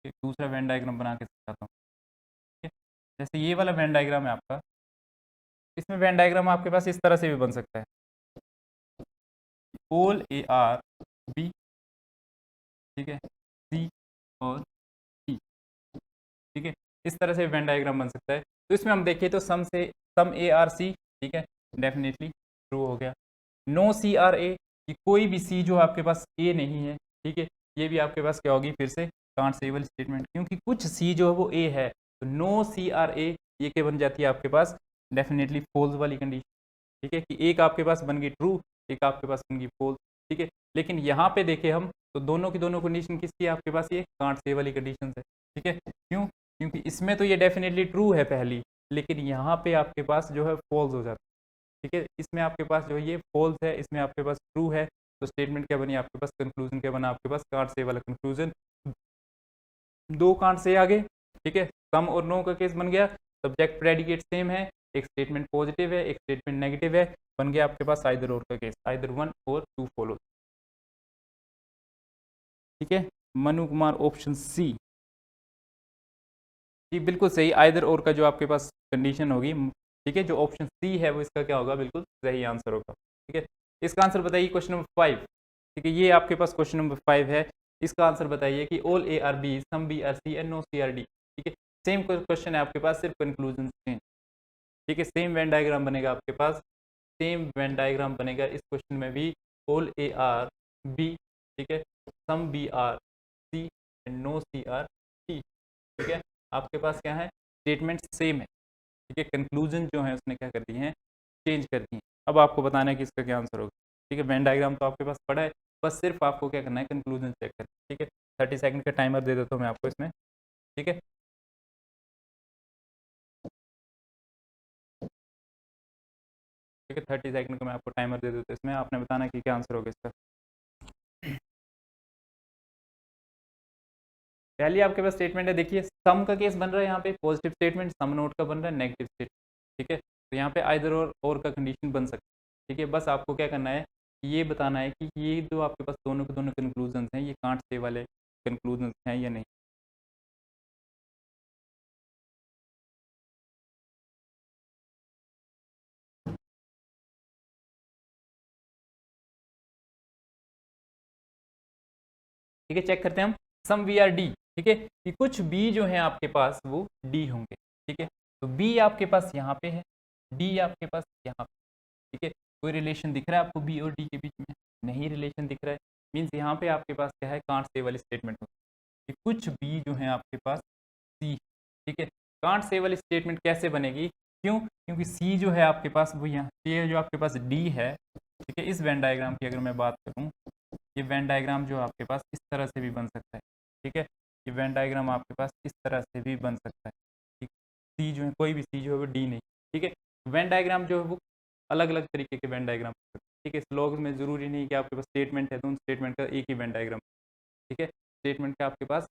एक दूसरा वेन डायग्राम बना के दिखाता हूँ। ठीक है, जैसे ये वाला वेन डायग्राम है आपका, इसमें वेन डायग्राम आपके पास इस तरह से भी बन सकता है, ऑल ए आर बी, ठीक है, सी और टी। ठीक है, इस तरह से वेन डायग्राम बन सकता है। तो इसमें हम देखें तो सम ए आर सी, ठीक है, डेफिनेटली ट्रू हो गया। नो सी आर ए, कि कोई भी सी जो आपके पास ए नहीं है। ठीक है, ये भी आपके पास क्या होगी, फिर से कांट से वाली स्टेटमेंट, क्योंकि कुछ सी जो है वो ए है। तो नो सी आर ए, ये क्या बन जाती है आपके पास, डेफिनेटली फॉल्स वाली कंडीशन। ठीक है, कि एक आपके पास बन गई ट्रू, एक आपके पास बन गई फॉल्स। ठीक है, लेकिन यहाँ पे देखें हम तो दोनों की दोनों कंडीशन किसकी है आपके पास, ये कांट से वाली कंडीशन है। ठीक है, क्यों, क्योंकि इसमें तो ये डेफिनेटली ट्रू है पहली, लेकिन यहाँ पे आपके पास जो है फॉल्स हो जाता है। ठीक है, इसमें आपके पास जो है ये फॉल्स है, इसमें आपके पास ट्रू है। तो स्टेटमेंट क्या बनी आपके पास, कंक्लूजन क्या बना आपके पास, कांट से वाला कंक्लूजन। दो कांट से आगे। ठीक है, सम और नो का केस बन गया, सब्जेक्ट प्रेडिकेट सेम है, एक स्टेटमेंट पॉजिटिव है, एक स्टेटमेंट नेगेटिव है, बन गया आपके पास आइदर और का केस, आइदर वन और टू फॉलो। ठीक है, मनु कुमार ऑप्शन सी, जी बिल्कुल सही, आइदर और का जो आपके पास कंडीशन होगी। ठीक है, जो ऑप्शन सी है वो इसका क्या होगा, बिल्कुल सही आंसर होगा। ठीक है, इसका आंसर बताइए क्वेश्चन नंबर 5। ठीक है, ये आपके पास क्वेश्चन नंबर 5 है, इसका आंसर बताइए कि all A are B, some B are C and no C are D. ठीक है, सेम क्वेश्चन है आपके पास, सिर्फ कंक्लूजन चेंज। ठीक है, सेम वेन डायग्राम बनेगा आपके पास, सेम वेन डायग्राम बनेगा इस क्वेश्चन में भी, ऑल ए आर बी, ठीक है, some B are C and no C are T. ठीक है, आपके पास क्या है, स्टेटमेंट सेम है, ठीक है, कंक्लूजन जो है उसने क्या कर दिए हैं, चेंज कर दिए हैं। अब आपको बताना है कि इसका क्या आंसर होगा, ठीक है। वेन डायग्राम तो आपके पास पड़ा है, बस सिर्फ आपको क्या करना है, कंक्लूजन चेक करना है, ठीक है। 30 सेकंड का टाइमर दे देता हूँ मैं आपको इसमें, ठीक है। ठीक है, 30 सेकंड का मैं आपको टाइमर दे देता हूँ इसमें, आपने बताना कि क्या आंसर होगा इसका। पहले आपके पास स्टेटमेंट है, देखिए सम का केस बन रहा है यहाँ पे, पॉजिटिव स्टेटमेंट, सम नोट का बन रहा है नेगेटिव स्टेटमेंट, ठीक है। तो यहाँ पे आइदर और का कंडीशन बन सकती है, ठीक है। बस आपको क्या करना है, ये बताना है कि ये जो आपके पास दोनों के दोनों कंक्लूजन हैं, ये कांट से वाले कंक्लूजन हैं या नहीं। ठीक है, चेक करते हैं हम, सम वी आर डी, ठीक है, कि कुछ बी जो है आपके पास वो डी होंगे, ठीक है। तो बी आपके पास यहाँ पे है, डी आपके पास यहाँ पे, ठीक है। कोई रिलेशन दिख रहा है आपको बी और डी के बीच में, नहीं रिलेशन दिख रहा है, मीन्स यहाँ पे आपके पास क्या है, कांट से वाली स्टेटमेंट होगी कि कुछ बी जो है आपके पास सी, ठीक है। कांट से वाली स्टेटमेंट कैसे बनेगी, क्यों, क्योंकि सी जो है आपके पास वो यहाँ, ये जो आपके पास डी है, ठीक है। इस वेन डायग्राम की अगर मैं बात करूँ, ये वेन डायग्राम जो आपके पास इस तरह से भी बन सकता है, ठीक है। ये वेन डायग्राम आपके पास इस तरह से भी बन सकता है, ठीक। सी जो है, कोई भी सी जो है वो डी नहीं, ठीक है। वेन डायग्राम जो है वो अलग अलग तरीके के वेन डायग्राम, ठीक है। इस लॉग में ज़रूरी नहीं कि आपके पास स्टेटमेंट है तो उन स्टेटमेंट का एक ही वेन डायग्राम, ठीक है। स्टेटमेंट का आपके पास,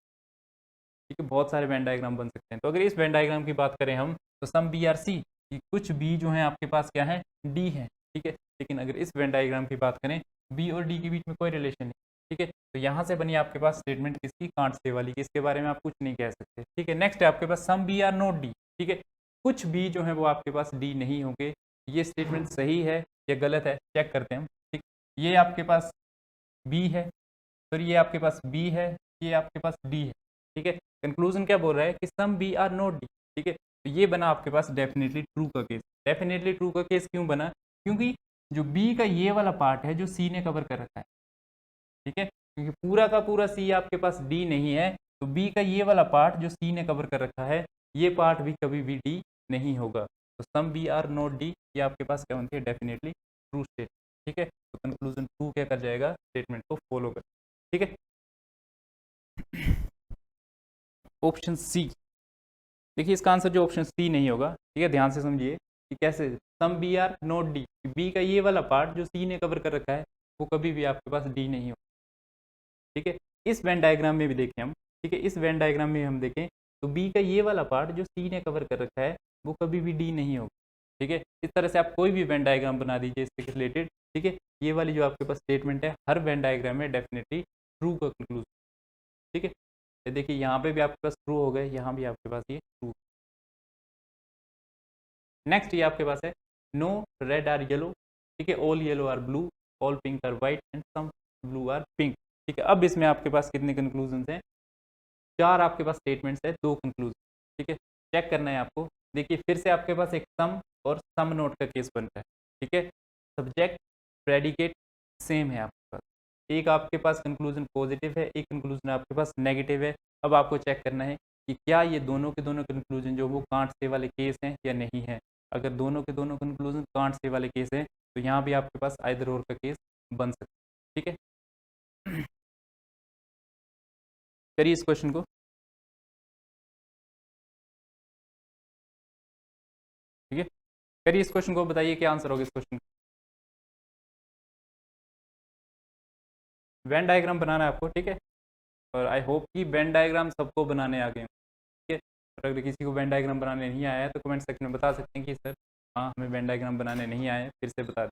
ठीक है, बहुत सारे वेन डायग्राम बन सकते हैं। तो अगर इस वेन डायग्राम की बात करें हम, तो सम बी आर सी, कि कुछ बी जो है आपके पास क्या है, डी है, ठीक है। लेकिन अगर इस वेन डायग्राम की बात करें, बी और डी के बीच में कोई रिलेशन नहीं, ठीक है। तो यहाँ से बनी आपके पास स्टेटमेंट किसकी, कांट से वाली की, इसके बारे में आप कुछ नहीं कह सकते, ठीक है। नेक्स्ट है आपके पास some B are not D, ठीक है, कुछ बी जो है वो आपके पास डी नहीं होंगे। ये स्टेटमेंट सही है या गलत है, चेक करते हैं हम, ठीक। ये आपके पास बी है, फिर ये आपके पास बी है, ये आपके पास डी है, ठीक है। कंक्लूजन क्या बोल रहा है कि some B are not D, ठीक है। तो ये बना आपके पास डेफिनेटली ट्रू का केस। डेफिनेटली ट्रू का केस क्यों बना, क्योंकि जो बी का ये वाला पार्ट है जो सी ने कवर कर रखा है, ठीक है, क्योंकि पूरा का पूरा सी आपके पास डी नहीं है, तो बी का ये वाला पार्ट जो सी ने कवर कर रखा है, ये पार्ट भी कभी भी डी नहीं होगा। तो some B are not D, ये आपके पास क्या बनती है, डेफिनेटली ट्रू स्टेट, ठीक है। तो कंक्लूजन ट्रू क्या कर जाएगा, स्टेटमेंट को फॉलो कर, ठीक है। ऑप्शन सी, देखिए इसका आंसर जो ऑप्शन सी नहीं होगा, ठीक है। ध्यान से समझिए कि कैसे, some B are not D, B का ये वाला पार्ट जो सी ने कवर कर रखा है वो कभी भी आपके पास डी नहीं होगा, ठीक है। इस वेन डायग्राम में भी देखें हम, ठीक है, इस वेन डायग्राम में हम देखें तो बी का ये वाला पार्ट जो सी ने कवर कर रखा है वो कभी भी डी नहीं होगा, ठीक है। इस तरह से आप कोई भी वेन डायग्राम बना दीजिए इससे रिलेटेड, ठीक है। ये वाली जो आपके पास स्टेटमेंट है हर वेन डायग्राम में डेफिनेटली ट्रू का कंक्लूजन, ठीक है। ये देखिए यहाँ पे भी आपके पास ट्रू हो गए, यहाँ भी आपके पास ये ट्रू। नेक्स्ट ये आपके पास है, नो रेड आर येलो, ठीक है, all yellow are blue, all pink are white and some blue are pink, ठीक है। अब इसमें आपके पास कितने कंक्लूजन हैं, चार आपके पास स्टेटमेंट्स है, दो कंक्लूजन, ठीक है। चेक करना है आपको, देखिए फिर से आपके पास एक सम और सम नोट का केस बनता है, ठीक है। सब्जेक्ट प्रेडिकेट सेम है आपके पास, एक आपके पास कंक्लूजन पॉजिटिव है, एक कंक्लूजन आपके पास नेगेटिव है। अब आपको चेक करना है कि क्या ये दोनों के दोनों कंक्लूजन जो वो कांट से वाले केस हैं या नहीं है। अगर दोनों के दोनों कंक्लूजन कांट से वाले केस हैं तो यहाँ भी आपके पास आइदर और का केस बन सकता है, ठीक है। करिए इस क्वेश्चन को, ठीक है, करिए इस क्वेश्चन को, बताइए क्या आंसर होगा इस क्वेश्चन का। वेन डायग्राम बनाना है आपको, ठीक है, और आई होप कि वेन डायग्राम सबको बनाने आ गए, ठीक है। और अगर किसी को वेन डायग्राम बनाने नहीं आया है तो कमेंट सेक्शन में बता सकते हैं कि सर हाँ हमें वेन डायग्राम बनाने नहीं आए, फिर से बता दें,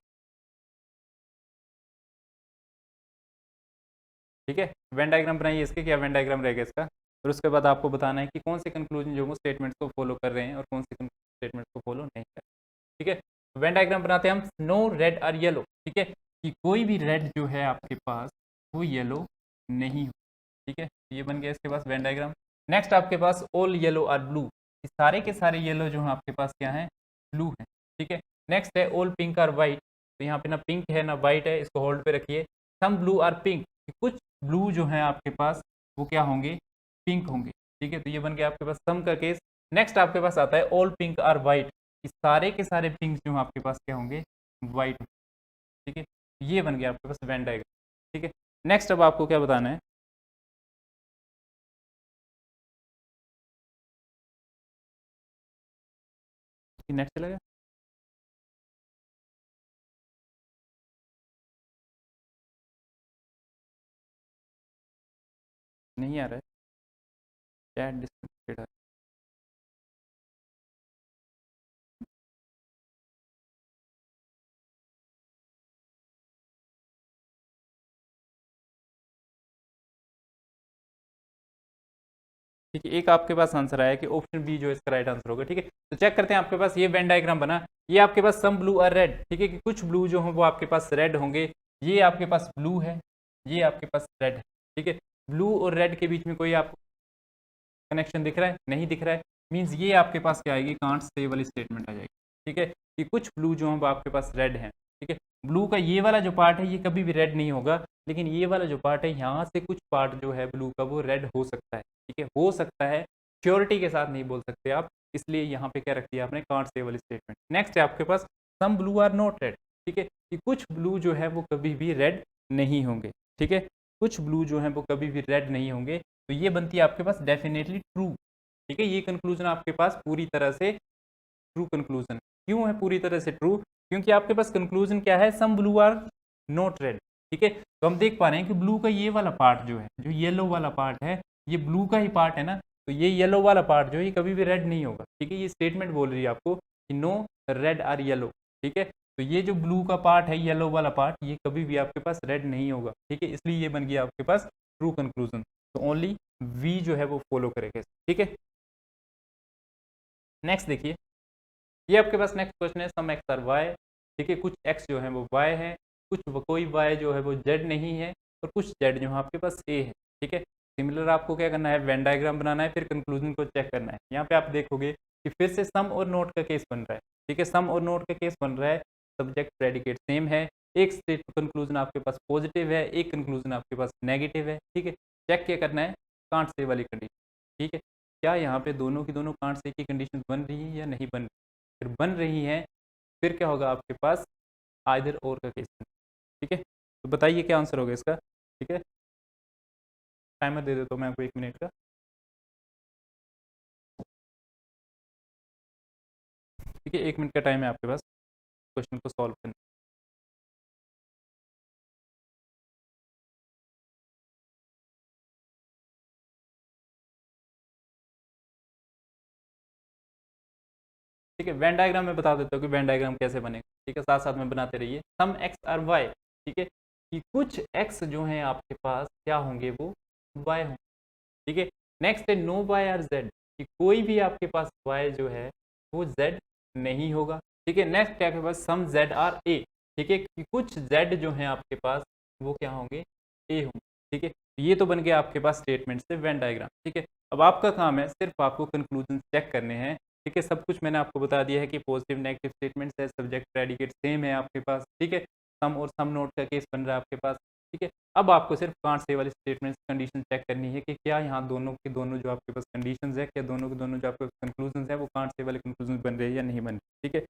ठीक है। वेन डायग्राम बनाइए इसके, क्या वेन डायग्राम रहेगा इसका, फिर उसके बाद आपको बताना है कि कौन से कंक्लूजन जो वो स्टेटमेंट्स को फॉलो कर रहे हैं और कौन से स्टेटमेंट्स को फॉलो नहीं कर रहे, ठीक है। वेन डायग्राम बनाते हैं हम, नो रेड आर येलो, ठीक है, कि कोई भी रेड जो है आपके पास वो येलो नहीं हो, ठीक है। ये बन गया इसके पास वेन डायग्राम। नेक्स्ट आपके पास ऑल येलो आर ब्लू, सारे के सारे येलो जो है आपके पास क्या है, ब्लू है, ठीक है। नेक्स्ट है ऑल पिंक आर वाइट, तो यहाँ पे ना पिंक है ना वाइट है, इसको होल्ड पे रखिए। सम ब्लू आर पिंक, कुछ ब्लू जो है आपके पास वो क्या होंगे, पिंक होंगे, ठीक है, तो ये बन गया आपके पास सम का केस। नेक्स्ट आपके पास आता है ऑल पिंक आर वाइट, सारे के सारे पिंक जो आपके पास क्या होंगे, वाइट। ठीक है, ये बन गया आपके पास वेन डायग्राम। ठीक है, नेक्स्ट अब आपको क्या बताना है, नेट चला गया, नहीं आ रहा है, चैट डिस्कनेक्टेड है। ठीक है, एक आपके पास आंसर आया कि ऑप्शन बी जो इसका राइट आंसर होगा। ठीक है, तो चेक करते हैं, आपके पास ये वेन डायग्राम बना, ये आपके पास सम ब्लू और रेड। ठीक है, कि कुछ ब्लू जो है वो आपके पास रेड होंगे, ये आपके पास ब्लू है, ये आपके पास रेड है। ठीक है, ब्लू और रेड के बीच में कोई आपको कनेक्शन दिख रहा है, नहीं दिख रहा है, मीन्स ये आपके पास क्या आएगी, कांट से वाली स्टेटमेंट आ जाएगी। ठीक है, कि कुछ ब्लू जो है वो आपके पास रेड है। ठीक है, ब्लू का ये वाला जो पार्ट है ये कभी भी रेड नहीं होगा, लेकिन ये वाला जो पार्ट है यहाँ से कुछ पार्ट जो है ब्लू का वो रेड हो सकता है। ठीक है, हो सकता है, श्योरिटी के साथ नहीं बोल सकते आप, इसलिए यहाँ पे क्या रख दिया आपने, कांट से वाली स्टेटमेंट। नेक्स्ट है आपके पास some blue are not red. ठीक है, कि कुछ ब्लू जो है वो कभी भी रेड नहीं होंगे। ठीक है, कुछ ब्लू जो है वो कभी भी रेड नहीं होंगे, तो ये बनती है आपके पास डेफिनेटली ट्रू। ठीक है, ये कंक्लूजन आपके पास पूरी तरह से ट्रू कंक्लूजन। क्यों है पूरी तरह से ट्रू, क्योंकि आपके पास कंक्लूजन क्या है, some blue are not red. ठीक है, तो हम देख पा रहे हैं कि ब्लू का ये वाला पार्ट जो है, जो येलो वाला पार्ट है, ये ब्लू का ही पार्ट है ना, तो ये येलो वाला पार्ट जो है ये कभी भी रेड नहीं होगा। ठीक है, ये स्टेटमेंट बोल रही है आपको कि नो रेड आर येलो। ठीक है, तो ये जो ब्लू का पार्ट है, येलो वाला पार्ट, ये कभी भी आपके पास रेड नहीं होगा। ठीक है, इसलिए ये बन गया आपके पास ट्रू कंक्लूजन। तो ओनली वी जो है वो फॉलो करेगा। ठीक है, नेक्स्ट देखिए, ये आपके पास नेक्स्ट क्वेश्चन है, सम एक्स आर वाई। ठीक है, कुछ एक्स जो है वो वाई है, कुछ कोई वाई जो है वो जेड नहीं है, और कुछ जेड जो है आपके पास ए है। ठीक है, सिमिलर आपको क्या करना है, वेन डायग्राम बनाना है, फिर कंक्लूजन को चेक करना है। यहाँ पे आप देखोगे कि फिर से सम और नोट का केस बन रहा है। ठीक है, सम और नोट का केस बन रहा है, सब्जेक्ट प्रेडिकेट सेम है, एक स्टेट कंक्लूजन आपके पास पॉजिटिव है, एक कंक्लूजन आपके पास नेगेटिव है। ठीक है, चेक क्या करना है, कांट से वाली कंडीशन। ठीक है, क्या यहाँ पे दोनों की दोनों कांट से की कंडीशन बन रही है या नहीं बन रही, फिर बन रही है, फिर क्या होगा आपके पास, आइदर और का केस। ठीक है, तो बताइए क्या आंसर होगा इसका। ठीक है, टाइमर दे देता हूँ मैं आपको 1 मिनट का। ठीक है, 1 मिनट का टाइम है आपके पास क्वेश्चन को सॉल्व करने। ठीक है, वेन डायग्राम में बता देता हूँ कि वेन डायग्राम कैसे बनेगा। ठीक है, साथ साथ में बनाते रहिए। सम एक्स आर वाई। ठीक है, कि कुछ एक्स जो है आपके पास क्या होंगे, वो वाई होंगे। ठीक है, नेक्स्ट है नो वाई आर जेड, कि कोई भी आपके पास वाई जो है वो जेड नहीं होगा। ठीक है, नेक्स्ट क्या आपके पास, सम जेड आर ए। ठीक है, कि कुछ जेड जो है आपके पास वो क्या होंगे, ए होंगे। ठीक है, ये तो बन गया आपके पास स्टेटमेंट से वेन डायग्राम। ठीक है, अब आपका काम है सिर्फ आपको कंक्लूजन चेक करने हैं। ठीक है, सब कुछ मैंने आपको बता दिया है कि पॉजिटिव नेगेटिव स्टेटमेंट्स है, सब्जेक्ट प्रेडिकेट सेम है आपके पास। ठीक है, सम और सम नोट का केस बन रहा है आपके पास। ठीक है, अब आपको सिर्फ कांट से वाली स्टेटमेंट्स कंडीशन चेक करनी है कि क्या यहाँ दोनों के दोनों जो आपके पास कंडीशंस है, क्या दोनों के दोनों जो आपके कंक्लूजन है वो कांट से वाले कंक्लूजन बन रहे हैं या नहीं बन रहे। ठीक है,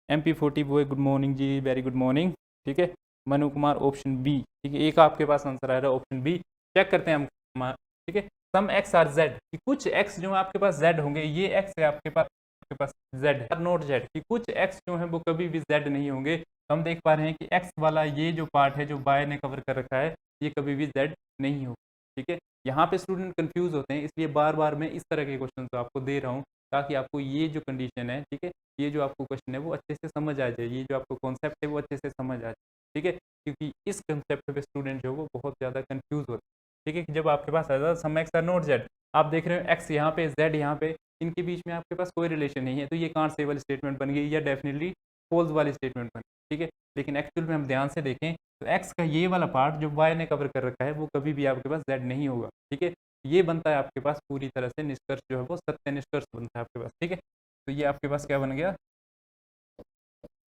MP40 वो गुड मॉर्निंग जी, वेरी गुड मॉर्निंग। ठीक है, मनु कुमार ऑप्शन बी। ठीक है, एक आपके पास आंसर आ रहा है ऑप्शन बी। चेक करते हैं हम। ठीक है, सम एक्स आर जेड, कि कुछ एक्स जो है आपके पास जेड होंगे, ये एक्स है आपके पास जेड है, नॉट जेड, कि कुछ एक्स जो है वो कभी भी जेड नहीं होंगे। तो हम देख पा रहे हैं कि एक्स वाला ये जो पार्ट है जो बाय ने कवर कर रखा है, ये कभी भी जेड नहीं होगा। ठीक है, यहाँ पे स्टूडेंट कंफ्यूज होते हैं, इसलिए बार बार मैं इस तरह के क्वेश्चन आपको दे रहा हूँ, ताकि आपको ये जो कंडीशन है, ठीक है, ये जो आपको क्वेश्चन है वो अच्छे से समझ आ जाए, ये जो आपको कॉन्सेप्ट है वो अच्छे से समझ आ जाए। ठीक है, क्योंकि इस कंसेप्ट पे स्टूडेंट जो है वो बहुत ज़्यादा कंफ्यूज होते हैं। ठीक है, कि जब आपके पास आ सम एक्स आर नॉट जेड, आप देख रहे हो एक्स यहाँ पे, जेड यहाँ पे, इनके बीच में आपके पास कोई रिलेशन नहीं है, तो ये कांट से वाली स्टेटमेंट बन गई या डेफिनेटली फॉल्स वाली स्टेटमेंट बन गई। ठीक है, लेकिन एक्चुअल में हम ध्यान से देखें तो एक्स का ये वाला पार्ट जो वाई ने कवर कर रखा है वो कभी भी आपके पास जेड नहीं होगा। ठीक है, ये बनता है आपके पास पूरी तरह से निष्कर्ष जो है वो सत्य निष्कर्ष बनता है आपके पास। ठीक है, तो ये आपके पास क्या बन गया,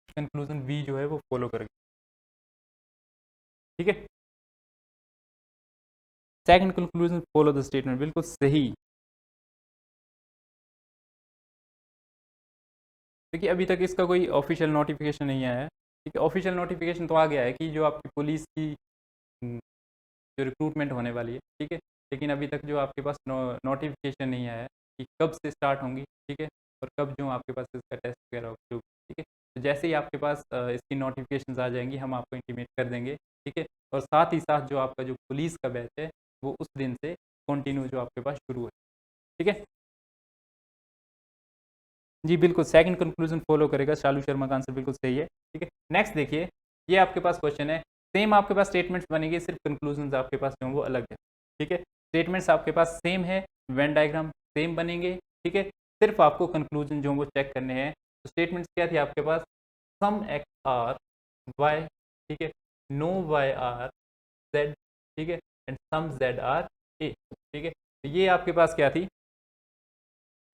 कंक्लूजन बी जो है वो फॉलो करेगा। ठीक है, second conclusion follow the statement, बिल्कुल सही। देखिए अभी तक इसका कोई ऑफिशियल नोटिफिकेशन नहीं आया है, ठीक है। ऑफिशियल नोटिफिकेशन तो आ गया है कि जो आपकी पुलिस की जो रिक्रूटमेंट होने वाली है, ठीक है, लेकिन अभी तक जो आपके पास नोटिफिकेशन नहीं आया है कि कब से स्टार्ट होंगी, ठीक है, और कब जो आपके पास इसका टेस्ट वगैरह होगा, ठीक है। तो जैसे ही आपके पास इसकी नोटिफिकेशन आ जाएंगी हम आपको इंटीमेट कर देंगे, ठीक है। और साथ ही साथ जो आपका जो पुलिस का बैच है वो उस दिन से कंटिन्यू जो आपके पास शुरू है, ठीक है। जी बिल्कुल, सेकंड कंक्लूजन फॉलो करेगा, शालू शर्मा का आंसर बिल्कुल सही है, ठीक है। नेक्स्ट देखिए, ये आपके पास क्वेश्चन है, सेम आपके पास स्टेटमेंट्स बनेंगे, सिर्फ कंक्लूजन आपके पास जो वो अलग है, ठीक है। स्टेटमेंट्स आपके पास सेम है, वेन डायग्राम सेम बनेंगे, ठीक है। सिर्फ आपको कंक्लूजन जो वो चेक करने हैं। तो स्टेटमेंट्स क्या थी आपके पास, सम एक्स आर वाई, ठीक है, नो वाई आर जेड, ठीक है, and some Z R A, ठीक है। तो ये आपके पास क्या थी,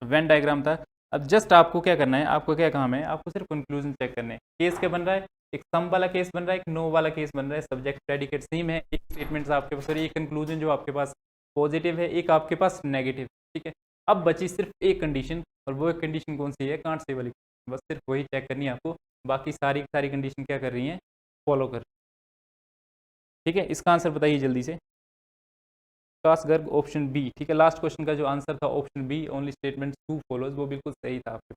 वेन डायग्राम था। अब जस्ट आपको क्या करना है, आपको क्या काम है, आपको सिर्फ कंक्लूजन चेक करने हैं। केस क्या बन रहा है, एक सम वाला केस बन रहा है, एक नो वाला केस बन रहा है, सब्जेक्ट प्रेडिकेट सेम है, एक स्टेटमेंट आपके पास, सॉरी एक कंक्लूजन जो आपके पास पॉजिटिव है, एक आपके पास नेगेटिव, ठीक है। अब बची सिर्फ एक कंडीशन, और वो एक कंडीशन कौन सी है, कांट से वाली, बस सिर्फ वही चेक करनी है आपको, बाकी सारी सारी कंडीशन क्या कर रही हैं, फॉलो कर, ठीक है। इसका आंसर बताइए जल्दी से। विकास गर्ग ऑप्शन बी, ठीक है। लास्ट क्वेश्चन का जो आंसर था option B, only statement two follows, वो बिल्कुल सही था आपके,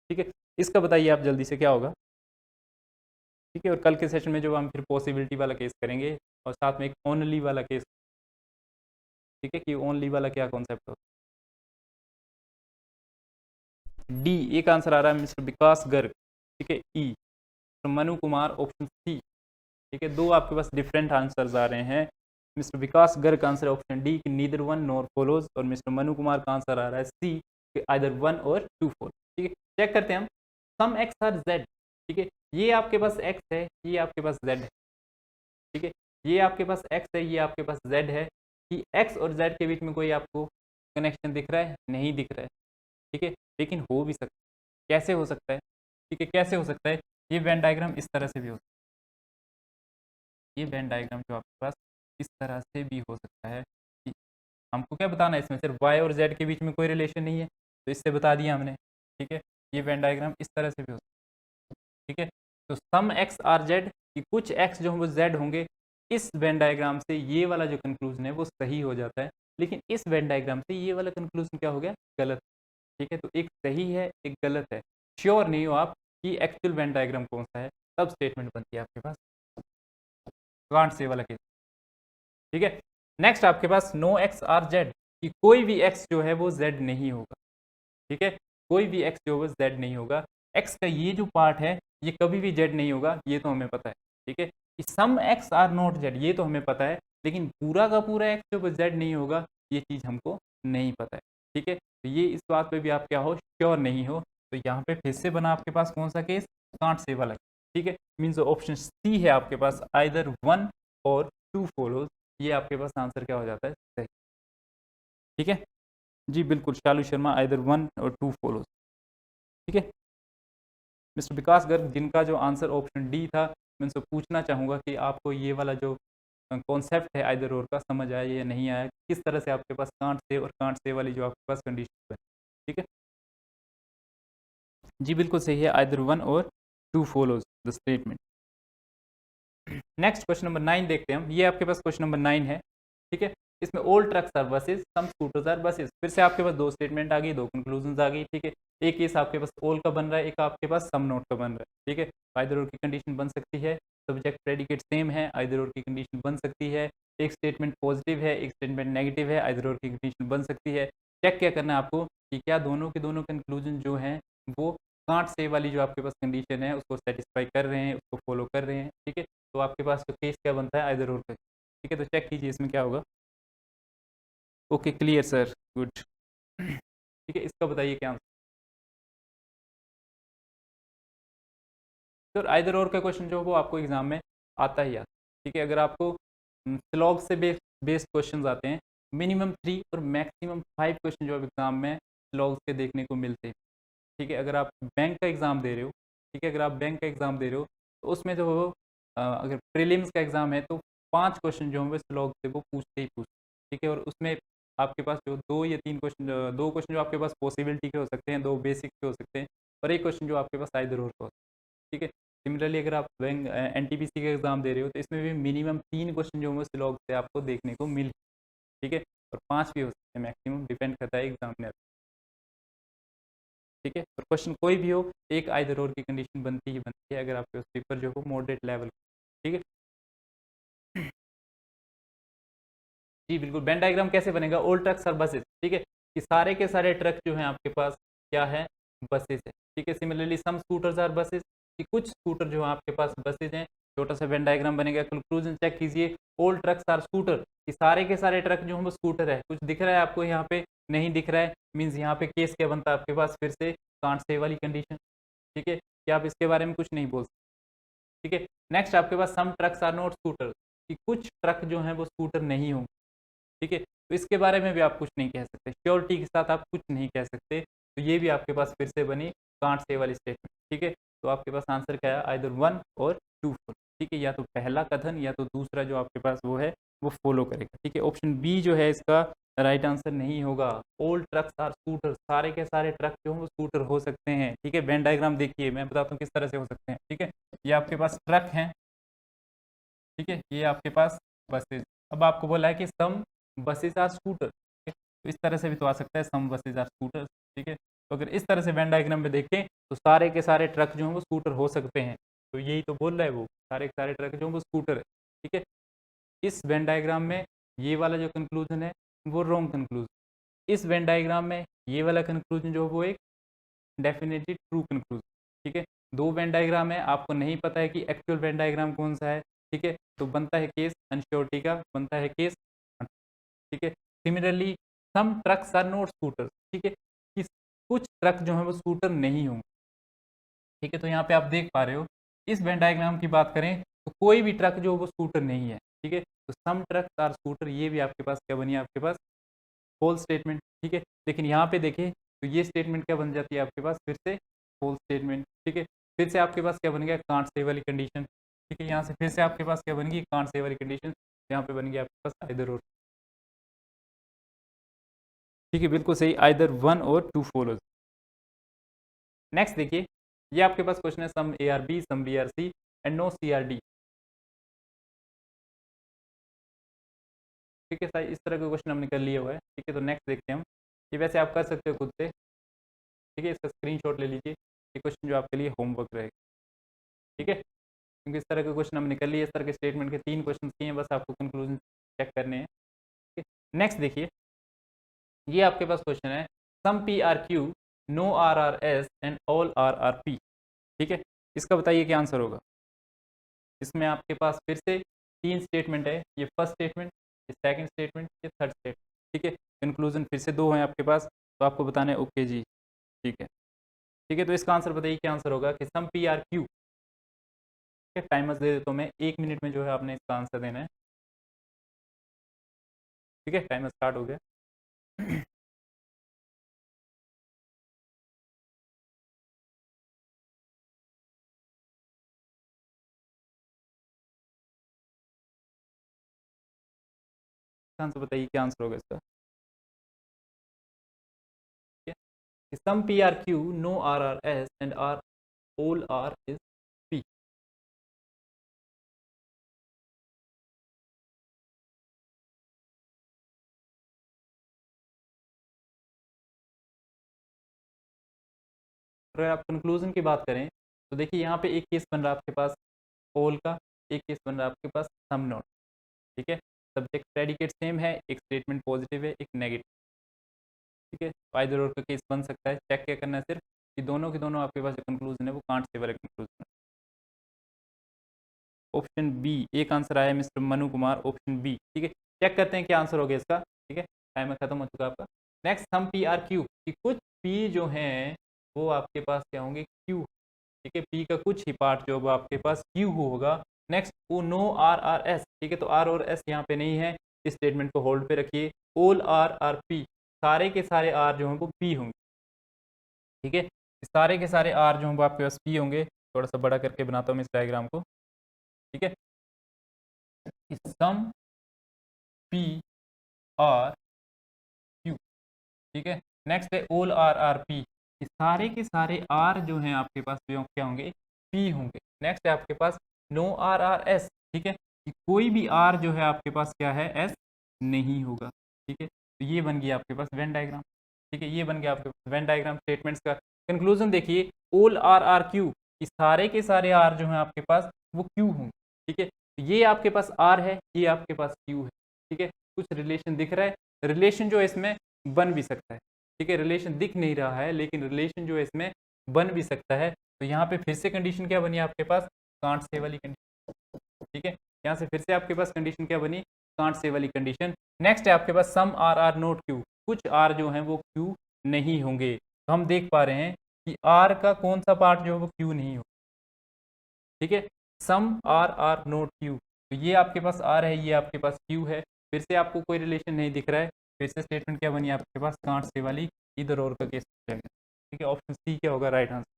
ठीक है। इसका बताइए आप जल्दी से क्या होगा, ठीक है। और कल के सेशन में जो हम फिर पॉसिबिलिटी वाला केस करेंगे और साथ में एक ओनली वाला केस, ठीक है, कि ओनली वाला क्या कॉन्सेप्ट होता है। डी एक आंसर आ रहा है मिस्टर विकास गर्ग, ठीक है। ई मनु कुमार ऑप्शन सी, ठीक है। दो आपके पास डिफरेंट आंसर्स आ रहे हैं। मिस्टर विकास गर्ग का आंसर ऑप्शन डी कि नीदर वन नॉर फॉलोज, और मिस्टर मनु कुमार का आंसर आ रहा है सी कि आइदर वन और टू फॉलो, ठीक है। चेक करते हैं हम, सम एक्स आर जेड, ठीक है, ये आपके पास एक्स है, ये आपके पास जेड है, ठीक है। ये आपके पास एक्स है, ये आपके पास जेड है, कि एक्स और जेड के बीच में कोई आपको कनेक्शन दिख रहा है, नहीं दिख रहा है, ठीक है। लेकिन हो भी सकता है, कैसे हो सकता है, ठीक है, कैसे हो सकता है, ये वेन डायग्राम इस तरह से भी हो सकता है, ये वेन डायग्राम जो आपके पास इस तरह से भी हो सकता है। कि हमको क्या बताना है, इसमें सिर्फ वाई और जेड के बीच में कोई रिलेशन नहीं है, तो इससे बता दिया हमने, ठीक है। ये वेन डायग्राम इस तरह से भी हो सकता है, ठीक है। तो सम एक्स आर जेड, कि कुछ एक्स जो वो जेड होंगे, इस वेन डायग्राम से ये वाला जो कंक्लूजन है वो सही हो जाता है, लेकिन इस वेन डायग्राम से ये वाला कंक्लूजन क्या हो गया, गलत, ठीक है। तो एक सही है, एक गलत है, श्योर नहीं हो आप कि एक्चुअल वेन डायग्राम कौन सा है, तब स्टेटमेंट बनती है आपके पास, कांट से वाला केस, ठीक है। नेक्स्ट आपके पास नो एक्स आर जेड, कि कोई भी एक्स जो है वो जेड नहीं होगा, ठीक है। कोई भी एक्स जो है जेड नहीं होगा, एक्स का ये जो पार्ट है ये कभी भी जेड नहीं होगा, ये तो हमें पता है, ठीक है। कि सम एक्स आर नॉट जेड, ये तो हमें पता है, लेकिन पूरा का पूरा एक्स जो जेड नहीं होगा, ये चीज़ हमको नहीं पता है, ठीक है। तो ये इस बात पे भी आप क्या हो, श्योर नहीं हो। तो यहाँ पे फिर से बना आपके पास कौन सा केस, कांट से वाला, ठीक है। मीन्स ऑप्शन सी है आपके पास, आइदर वन और टू फॉलोज, ये आपके पास आंसर क्या हो जाता है, सही, ठीक है। जी बिल्कुल, शालू शर्मा आइदर वन और टू फॉलोज, ठीक है। मिस्टर विकास गर्ग जिनका जो आंसर ऑप्शन डी था, मैं उनसे पूछना चाहूँगा कि आपको ये वाला जो कॉन्सेप्ट है आइदर और का समझ आया या नहीं आया, किस तरह से आपके पास कांट से और कांट से वाली जो आपके पास कंडीशन है, ठीक है। जी बिल्कुल सही है, आइदर वन और two follows the statement. Next question number 9 देखते हैं हम, ये आपके पास क्वेश्चन नंबर 9 है, ठीक है। इसमें all trucks are buses, some scooters are buses, फिर से आपके पास दो स्टेटमेंट आ गई, दो कंक्लूजन आ गई, ठीक है। एक केस आपके पास ऑल का बन रहा है, एक आपके पास सम नोट का बन रहा है, ठीक है। आइदर और की कंडीशन बन सकती है, सब्जेक्ट प्रेडिकेट सेम है, आइदर और की कंडीशन बन सकती है, एक स्टेटमेंट पॉजिटिव है, एक स्टेटमेंट नेगेटिव है, आइदर और की कंडीशन बन सकती है। चेक क्या करना है आपको कि क्या दोनों के दोनों कंक्लूजन जो हैं वो कांट से वाली जो आपके पास कंडीशन है उसको सेटिस्फाई कर रहे हैं, उसको फॉलो कर रहे हैं, ठीक है। तो आपके पास तो केस क्या बनता है, आइदर और का, ठीक है। तो चेक कीजिए इसमें क्या होगा। ओके क्लियर सर, गुड, ठीक है। इसका बताइए क्या आंसर, सर आइदर और का क्वेश्चन जो वो आपको एग्जाम में आता ही आता, ठीक है। अगर आपको स्लॉग से बेस्ड क्वेश्चन आते हैं, मिनिमम 3 और मैक्सिमम 5 क्वेश्चन जो अब एग्जाम में स्लॉग के देखने को मिलते हैं, ठीक है। अगर आप बैंक का एग्ज़ाम दे रहे हो, ठीक है, अगर आप बैंक का एग्ज़ाम दे रहे हो तो उसमें जो अगर प्रीलिम्स का एग्ज़ाम है तो 5 क्वेश्चन जो होंगे स्लॉग से वो पूछते ही पूछते, ठीक है, और उसमें आपके पास जो 2 या 3 क्वेश्चन 2 क्वेश्चन जो आपके पास पॉसिबिलिटी के हो सकते हैं, 2 बेसिक के हो सकते हैं और 1 क्वेश्चन जो आपके पास आइदर और का हो सकता है, ठीक है। सिमिलरली अगर आप बैंक एनटीपीसी का एग्जाम दे रहे हो तो इसमें भी मिनिमम 3 क्वेश्चन जो होंगे सिलॉग से आपको देखने को मिल, ठीक है, और 5 भी हो सकते हैं मैक्सिमम, डिपेंड करता है एग्जामिनर, ठीक है। और क्वेश्चन कोई भी हो, एक आइदर और की कंडीशन बनती ही बनती है अगर आपके पास पेपर जो हो मॉडरेट लेवल, ठीक है। जी बिल्कुल, वेन डायग्राम कैसे बनेगा, ऑल ट्रक्स आर बसेस, ठीक है, कि सारे के सारे ट्रक जो हैं आपके पास क्या है, बसेस है, ठीक है। Similarly some scooters are buses, कि कुछ स्कूटर जो हैं आपके पास बसेस हैं, छोटा सा वेन डायग्राम बनेगा। कंक्लूजन चेक कीजिए, ऑल ट्रक्स आर स्कूटर, कि सारे के सारे ट्रक जो हैं वो स्कूटर है। कुछ दिख रहा है आपको यहाँ पे, नहीं दिख रहा है, मीन्स यहाँ पे केस क्या बनता है आपके पास, फिर से कांट से वाली कंडीशन, ठीक है, कि आप इसके बारे में कुछ नहीं बोल सकते, ठीक है। नेक्स्ट आपके पास सम ट्रक्स आर नॉट स्कूटर, कि कुछ ट्रक जो हैं वो स्कूटर नहीं होंगे, ठीक है, तो इसके बारे में भी आप कुछ नहीं कह सकते, श्योरिटी के साथ आप कुछ नहीं कह सकते, तो ये भी आपके पास फिर से बनी कांट से वाली स्टेटमेंट, ठीक है। तो आपके पास आंसर क्या है, आइदर 1 और 2 फॉलो, ठीक है, या तो पहला कथन या तो दूसरा जो आपके पास वो है वो फॉलो करेगा, ठीक है। ऑप्शन बी जो है इसका राइट आंसर नहीं होगा। ऑल ट्रक्स आर स्कूटर, सारे के सारे ट्रक जो हैं वो स्कूटर हो सकते हैं, ठीक है। वेन डायग्राम देखिए, मैं बताता हूँ किस तरह से हो सकते हैं, ठीक है। ये आपके पास ट्रक हैं, ठीक है, ये आपके पास बसेज, अब आपको बोला है कि सम बसेज आर स्कूटर, ठीक है, तो इस तरह से भी तो आ सकता है सम बसेज आर स्कूटर, ठीक है। तो अगर इस तरह से वेन डायग्राम में देखें तो सारे के सारे ट्रक जो हैं वो स्कूटर हो सकते हैं, तो यही तो बोल रहा है वो, सारे के सारे ट्रक जो हैं वो स्कूटर है, ठीक है। इस वेन डायग्राम में ये वाला जो कंक्लूजन है वो रॉन्ग कंक्लूजन, इस वेन डायग्राम में ये वाला कंक्लूजन जो है वो एक डेफिनेटली ट्रू कंक्लूजन, ठीक है। 2 वेन डायग्राम है, आपको नहीं पता है कि एक्चुअल वेन डायग्राम कौन सा है, ठीक है, तो बनता है केस अनश्योरिटी का, बनता है केस, ठीक है। Similarly some trucks are not scooter, ठीक है, कि कुछ ट्रक जो है वो स्कूटर नहीं होंगे, ठीक है। तो यहाँ पे आप देख पा रहे हो, इस वेन डायग्राम की बात करें तो कोई भी ट्रक जो वो स्कूटर नहीं है, ठीक है, तो सम ट्रक्स आर स्कूटर, ये भी आपके पास क्या बनी है, आपके पास फॉल्स स्टेटमेंट, ठीक है। लेकिन यहाँ पे देखें तो ये स्टेटमेंट क्या बन जाती है आपके पास, फिर से फॉल्स स्टेटमेंट, ठीक है। फिर से आपके पास क्या बन गया, कांट से वाली कंडीशन, ठीक है। यहाँ से फिर से आपके पास क्या बन गई, कांट से वाली कंडीशन, यहाँ पे बन गया आपके पास आइदर और, ठीक है, बिल्कुल सही, आइदर 1 और 2 फॉलोज। नेक्स्ट देखिए, ये आपके पास क्वेश्चन है, some A are B, some B are C and no C are D, ठीक है सर, इस तरह का क्वेश्चन हमने कर लिया हुआ है, ठीक है। तो नेक्स्ट देखते हैं हम, ये वैसे आप कर सकते हो खुद से, ठीक है, इसका स्क्रीनशॉट ले लीजिए, ये क्वेश्चन जो आपके लिए होमवर्क रहेगा, ठीक है, क्योंकि इस तरह के क्वेश्चन हमने कर लिए, इस तरह के स्टेटमेंट के 3 क्वेश्चन किए हैं, बस आपको कंक्लूजन चेक करने हैं, ठीक है। नेक्स्ट देखिए, ये आपके पास क्वेश्चन है, some P are Q, no R are S and all R are P, ठीक है, इसका बताइए क्या आंसर होगा। इसमें आपके पास फिर से 3 स्टेटमेंट है, ये फर्स्ट स्टेटमेंट, ये सेकंड स्टेटमेंट, ये थर्ड स्टेटमेंट, ठीक है। कंक्लूजन फिर से 2 हैं आपके पास, तो आपको बताना है ओके जी, ठीक है, ठीक है। तो इसका आंसर बताइए क्या आंसर होगा, कि सम पी आर क्यू, ठीक है, टाइमर्स दे देता हूँ मैं, 1 मिनट में जो है आपने इसका आंसर देना है, ठीक है, टाइमर स्टार्ट हो गया। आंसर बताइए क्या आंसर होगा इसका, ठीक है। Some P are Q, no R are S and R all R is P, अगर आप कंक्लूजन की बात करें तो देखिए यहाँ पे एक केस बन रहा है आपके पास ऑल का, एक केस बन रहा है आपके पास सम नॉट, ठीक है। सब्जेक्ट प्रेडिकेट सेम है, एक स्टेटमेंट पॉजिटिव है, एक नेगेटिव, ठीक है। आइदर और का केस बन सकता है, चेक क्या करना है सिर्फ, कि दोनों के दोनों आपके पास जो कंक्लूजन है वो कांट से वाला कंक्लूजन है। ऑप्शन बी, एक आंसर आया है mister Manu Kumar, option B, ठीक है। चेक करते हैं क्या आंसर हो गया इसका, ठीक है, टाइमर खत्म हो चुका है आपका। Next sum P are Q, कि कुछ पी जो हैं वो आपके पास क्या होंगे, क्यू, ठीक है, पी का कुछ ही पार्ट जो आपके पास क्यू होगा। नेक्स्ट वो नो आर आर एस, ठीक है, तो आर और एस यहाँ पे नहीं है, इस स्टेटमेंट को होल्ड पे रखिए। ऑल आर आर पी, सारे के सारे आर जो हैं वो पी होंगे, ठीक है, सारे के सारे आर जो हैं वो आपके पास पी होंगे। थोड़ा सा बड़ा करके बनाता हूँ मैं इस डायग्राम को, ठीक है। सम पी आर क्यू, ठीक है। नेक्स्ट है ऑल आर आर पी, ये सारे के सारे आर जो हैं आपके पास क्या होंगे, पी होंगे। नेक्स्ट है आपके पास नो आर आर एस, ठीक है, कि कोई भी आर जो है आपके पास क्या है, एस नहीं होगा, ठीक है। तो ये बन गया आपके पास वेन डायग्राम, ठीक है, ये बन गया आपके पास वेन डायग्राम स्टेटमेंट्स का। कंक्लूजन देखिए, ऑल आर आर क्यू, कि सारे के सारे आर जो हैं आपके पास वो क्यू होंगे, ठीक है। तो ये आपके पास आर है, ये आपके पास क्यू है, ठीक है। कुछ रिलेशन दिख रहा है, रिलेशन जो है इसमें बन भी सकता है, ठीक है। रिलेशन दिख नहीं रहा है लेकिन रिलेशन जो है इसमें बन भी सकता है। तो यहाँ पे फिर से कंडीशन क्या बनी आपके पास, कांट से वाली कंडीशन, ठीक है। यहाँ से फिर से आपके पास कंडीशन क्या बनी, कांट से वाली कंडीशन। नेक्स्ट है आपके पास some R are not Q, कुछ आर जो है वो क्यू नहीं होंगे। तो हम देख पा रहे हैं कि आर का कौन सा पार्ट जो है वो क्यू नहीं हो, ठीक है। Some R are not Q, तो ये आपके पास आर है, ये आपके पास क्यू है। फिर से आपको कोई रिलेशन नहीं दिख रहा है, फिर से स्टेटमेंट क्या बनी आपके पास, कांट से वाली, इधर और का केस हो जाएगा, ठीक है। ऑप्शन सी क्या होगा right answer.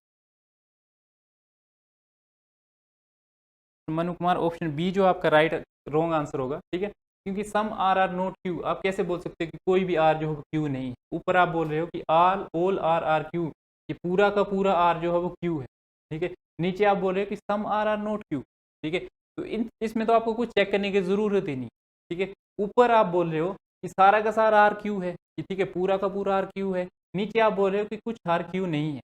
Manu Kumar option B जो आपका राइट रॉन्ग आंसर होगा, ठीक है। क्योंकि some R are not Q, आप कैसे बोल सकते हो कि कोई भी आर जो है क्यू नहीं है। ऊपर आप बोल रहे हो कि आल ऑल आर आर क्यू, ये पूरा का पूरा आर जो है वो क्यू है, ठीक है। नीचे आप बोल रहे हो कि some R are not Q, ठीक है। तो इसमें तो आपको कुछ चेक करने की जरूरत ही नहीं, ठीक है। ऊपर आप बोल रहे हो कि सारा का सारा आर क्यू है, ठीक है, पूरा का पूरा आर क्यू है। नीचे आप बोल रहे हो कि कुछ आर क्यू नहीं है,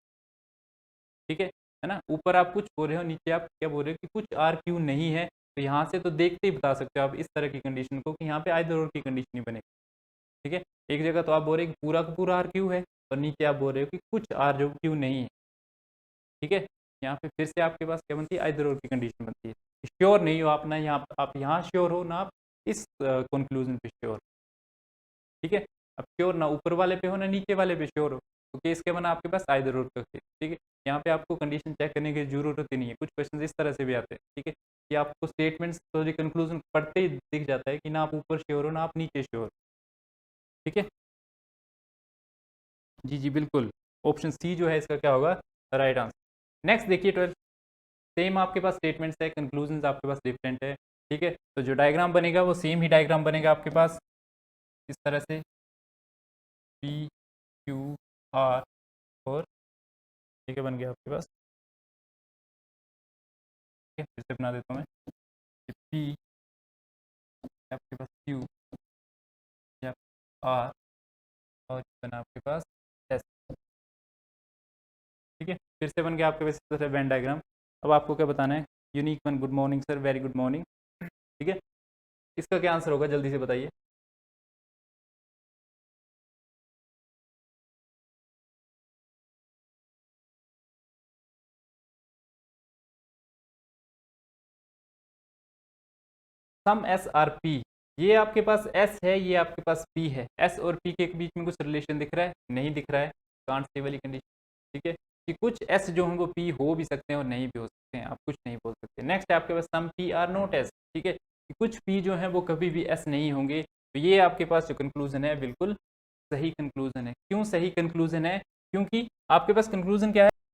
ठीक है ना। ऊपर आप कुछ बोल रहे हो, नीचे आप क्या बोल रहे हो कि कुछ आर क्यू नहीं है। तो यहाँ से तो देखते ही बता सकते हो आप इस तरह की कंडीशन को कि यहाँ पे आइदर और की कंडीशन ही बनेगी, ठीक है। एक जगह तो आप बोल रहे हो कि पूरा का पूरा आर क्यू है और नीचे आप बोल रहे हो कि कुछ आर जो क्यू नहीं है, ठीक है। यहाँ पे फिर से आपके पास क्या बनती है, आइदर और की कंडीशन बनती है। श्योर नहीं हो आप ना, यहाँ आप यहाँ श्योर हो ना, आप इस कंक्लूजन पे श्योर, ठीक है। अब श्योर ना ऊपर वाले पे हो ना नीचे वाले पे श्योर हो, तो केस क्या बना आपके पास, आइदर और का केस, ठीक है। यहाँ पे आपको कंडीशन चेक करने की जरूरत ही नहीं है। कुछ क्वेश्चन इस तरह से भी आते हैं, ठीक है, कि आपको स्टेटमेंट्स तो कंक्लूजन पढ़ते ही दिख जाता है कि ना आप ऊपर श्योर हो ना आप नीचे श्योर हो, ठीक है। जी जी बिल्कुल, ऑप्शन सी जो है इसका क्या होगा, राइट आंसर। नेक्स्ट देखिए 12, सेम आपके पास स्टेटमेंट्स है, कंक्लूजन आपके पास डिफरेंट है, ठीक है। तो जो डायग्राम बनेगा वो सेम ही डायग्राम बनेगा आपके पास इस तरह से, पी क्यू आर और, ठीक है, बन गया आपके पास, ठीक है। फिर से बना देता हूँ मैं, पी आपके पास क्यू या आर और बना आपके पास एस, ठीक है। फिर से बन गया आपके पास इस तरह वेन डायग्राम। अब आपको क्या बताना है, unique one, good morning sir, very good morning, ठीक है। इसका क्या आंसर होगा जल्दी से बताइए। सम एस आर पी, ये आपके पास एस है, ये आपके पास पी है। एस और पी के बीच में कुछ रिलेशन दिख रहा है, नहीं दिख रहा है, कांट से वाली कंडीशन, ठीक है। कि कुछ एस जो हैं वो पी हो भी सकते हैं और नहीं भी हो सकते हैं, आप कुछ नहीं बोल सकते। नेक्स्ट है आपके पास सम पी आर नोट एस, ठीक है, कि कुछ पी जो है वो कभी भी एस नहीं होंगे। तो ये आपके पास जो कंक्लूजन है बिल्कुल सही कंक्लूजन है। क्यों सही कंक्लूजन है, क्योंकि आपके पास कंक्लूजन क्या है,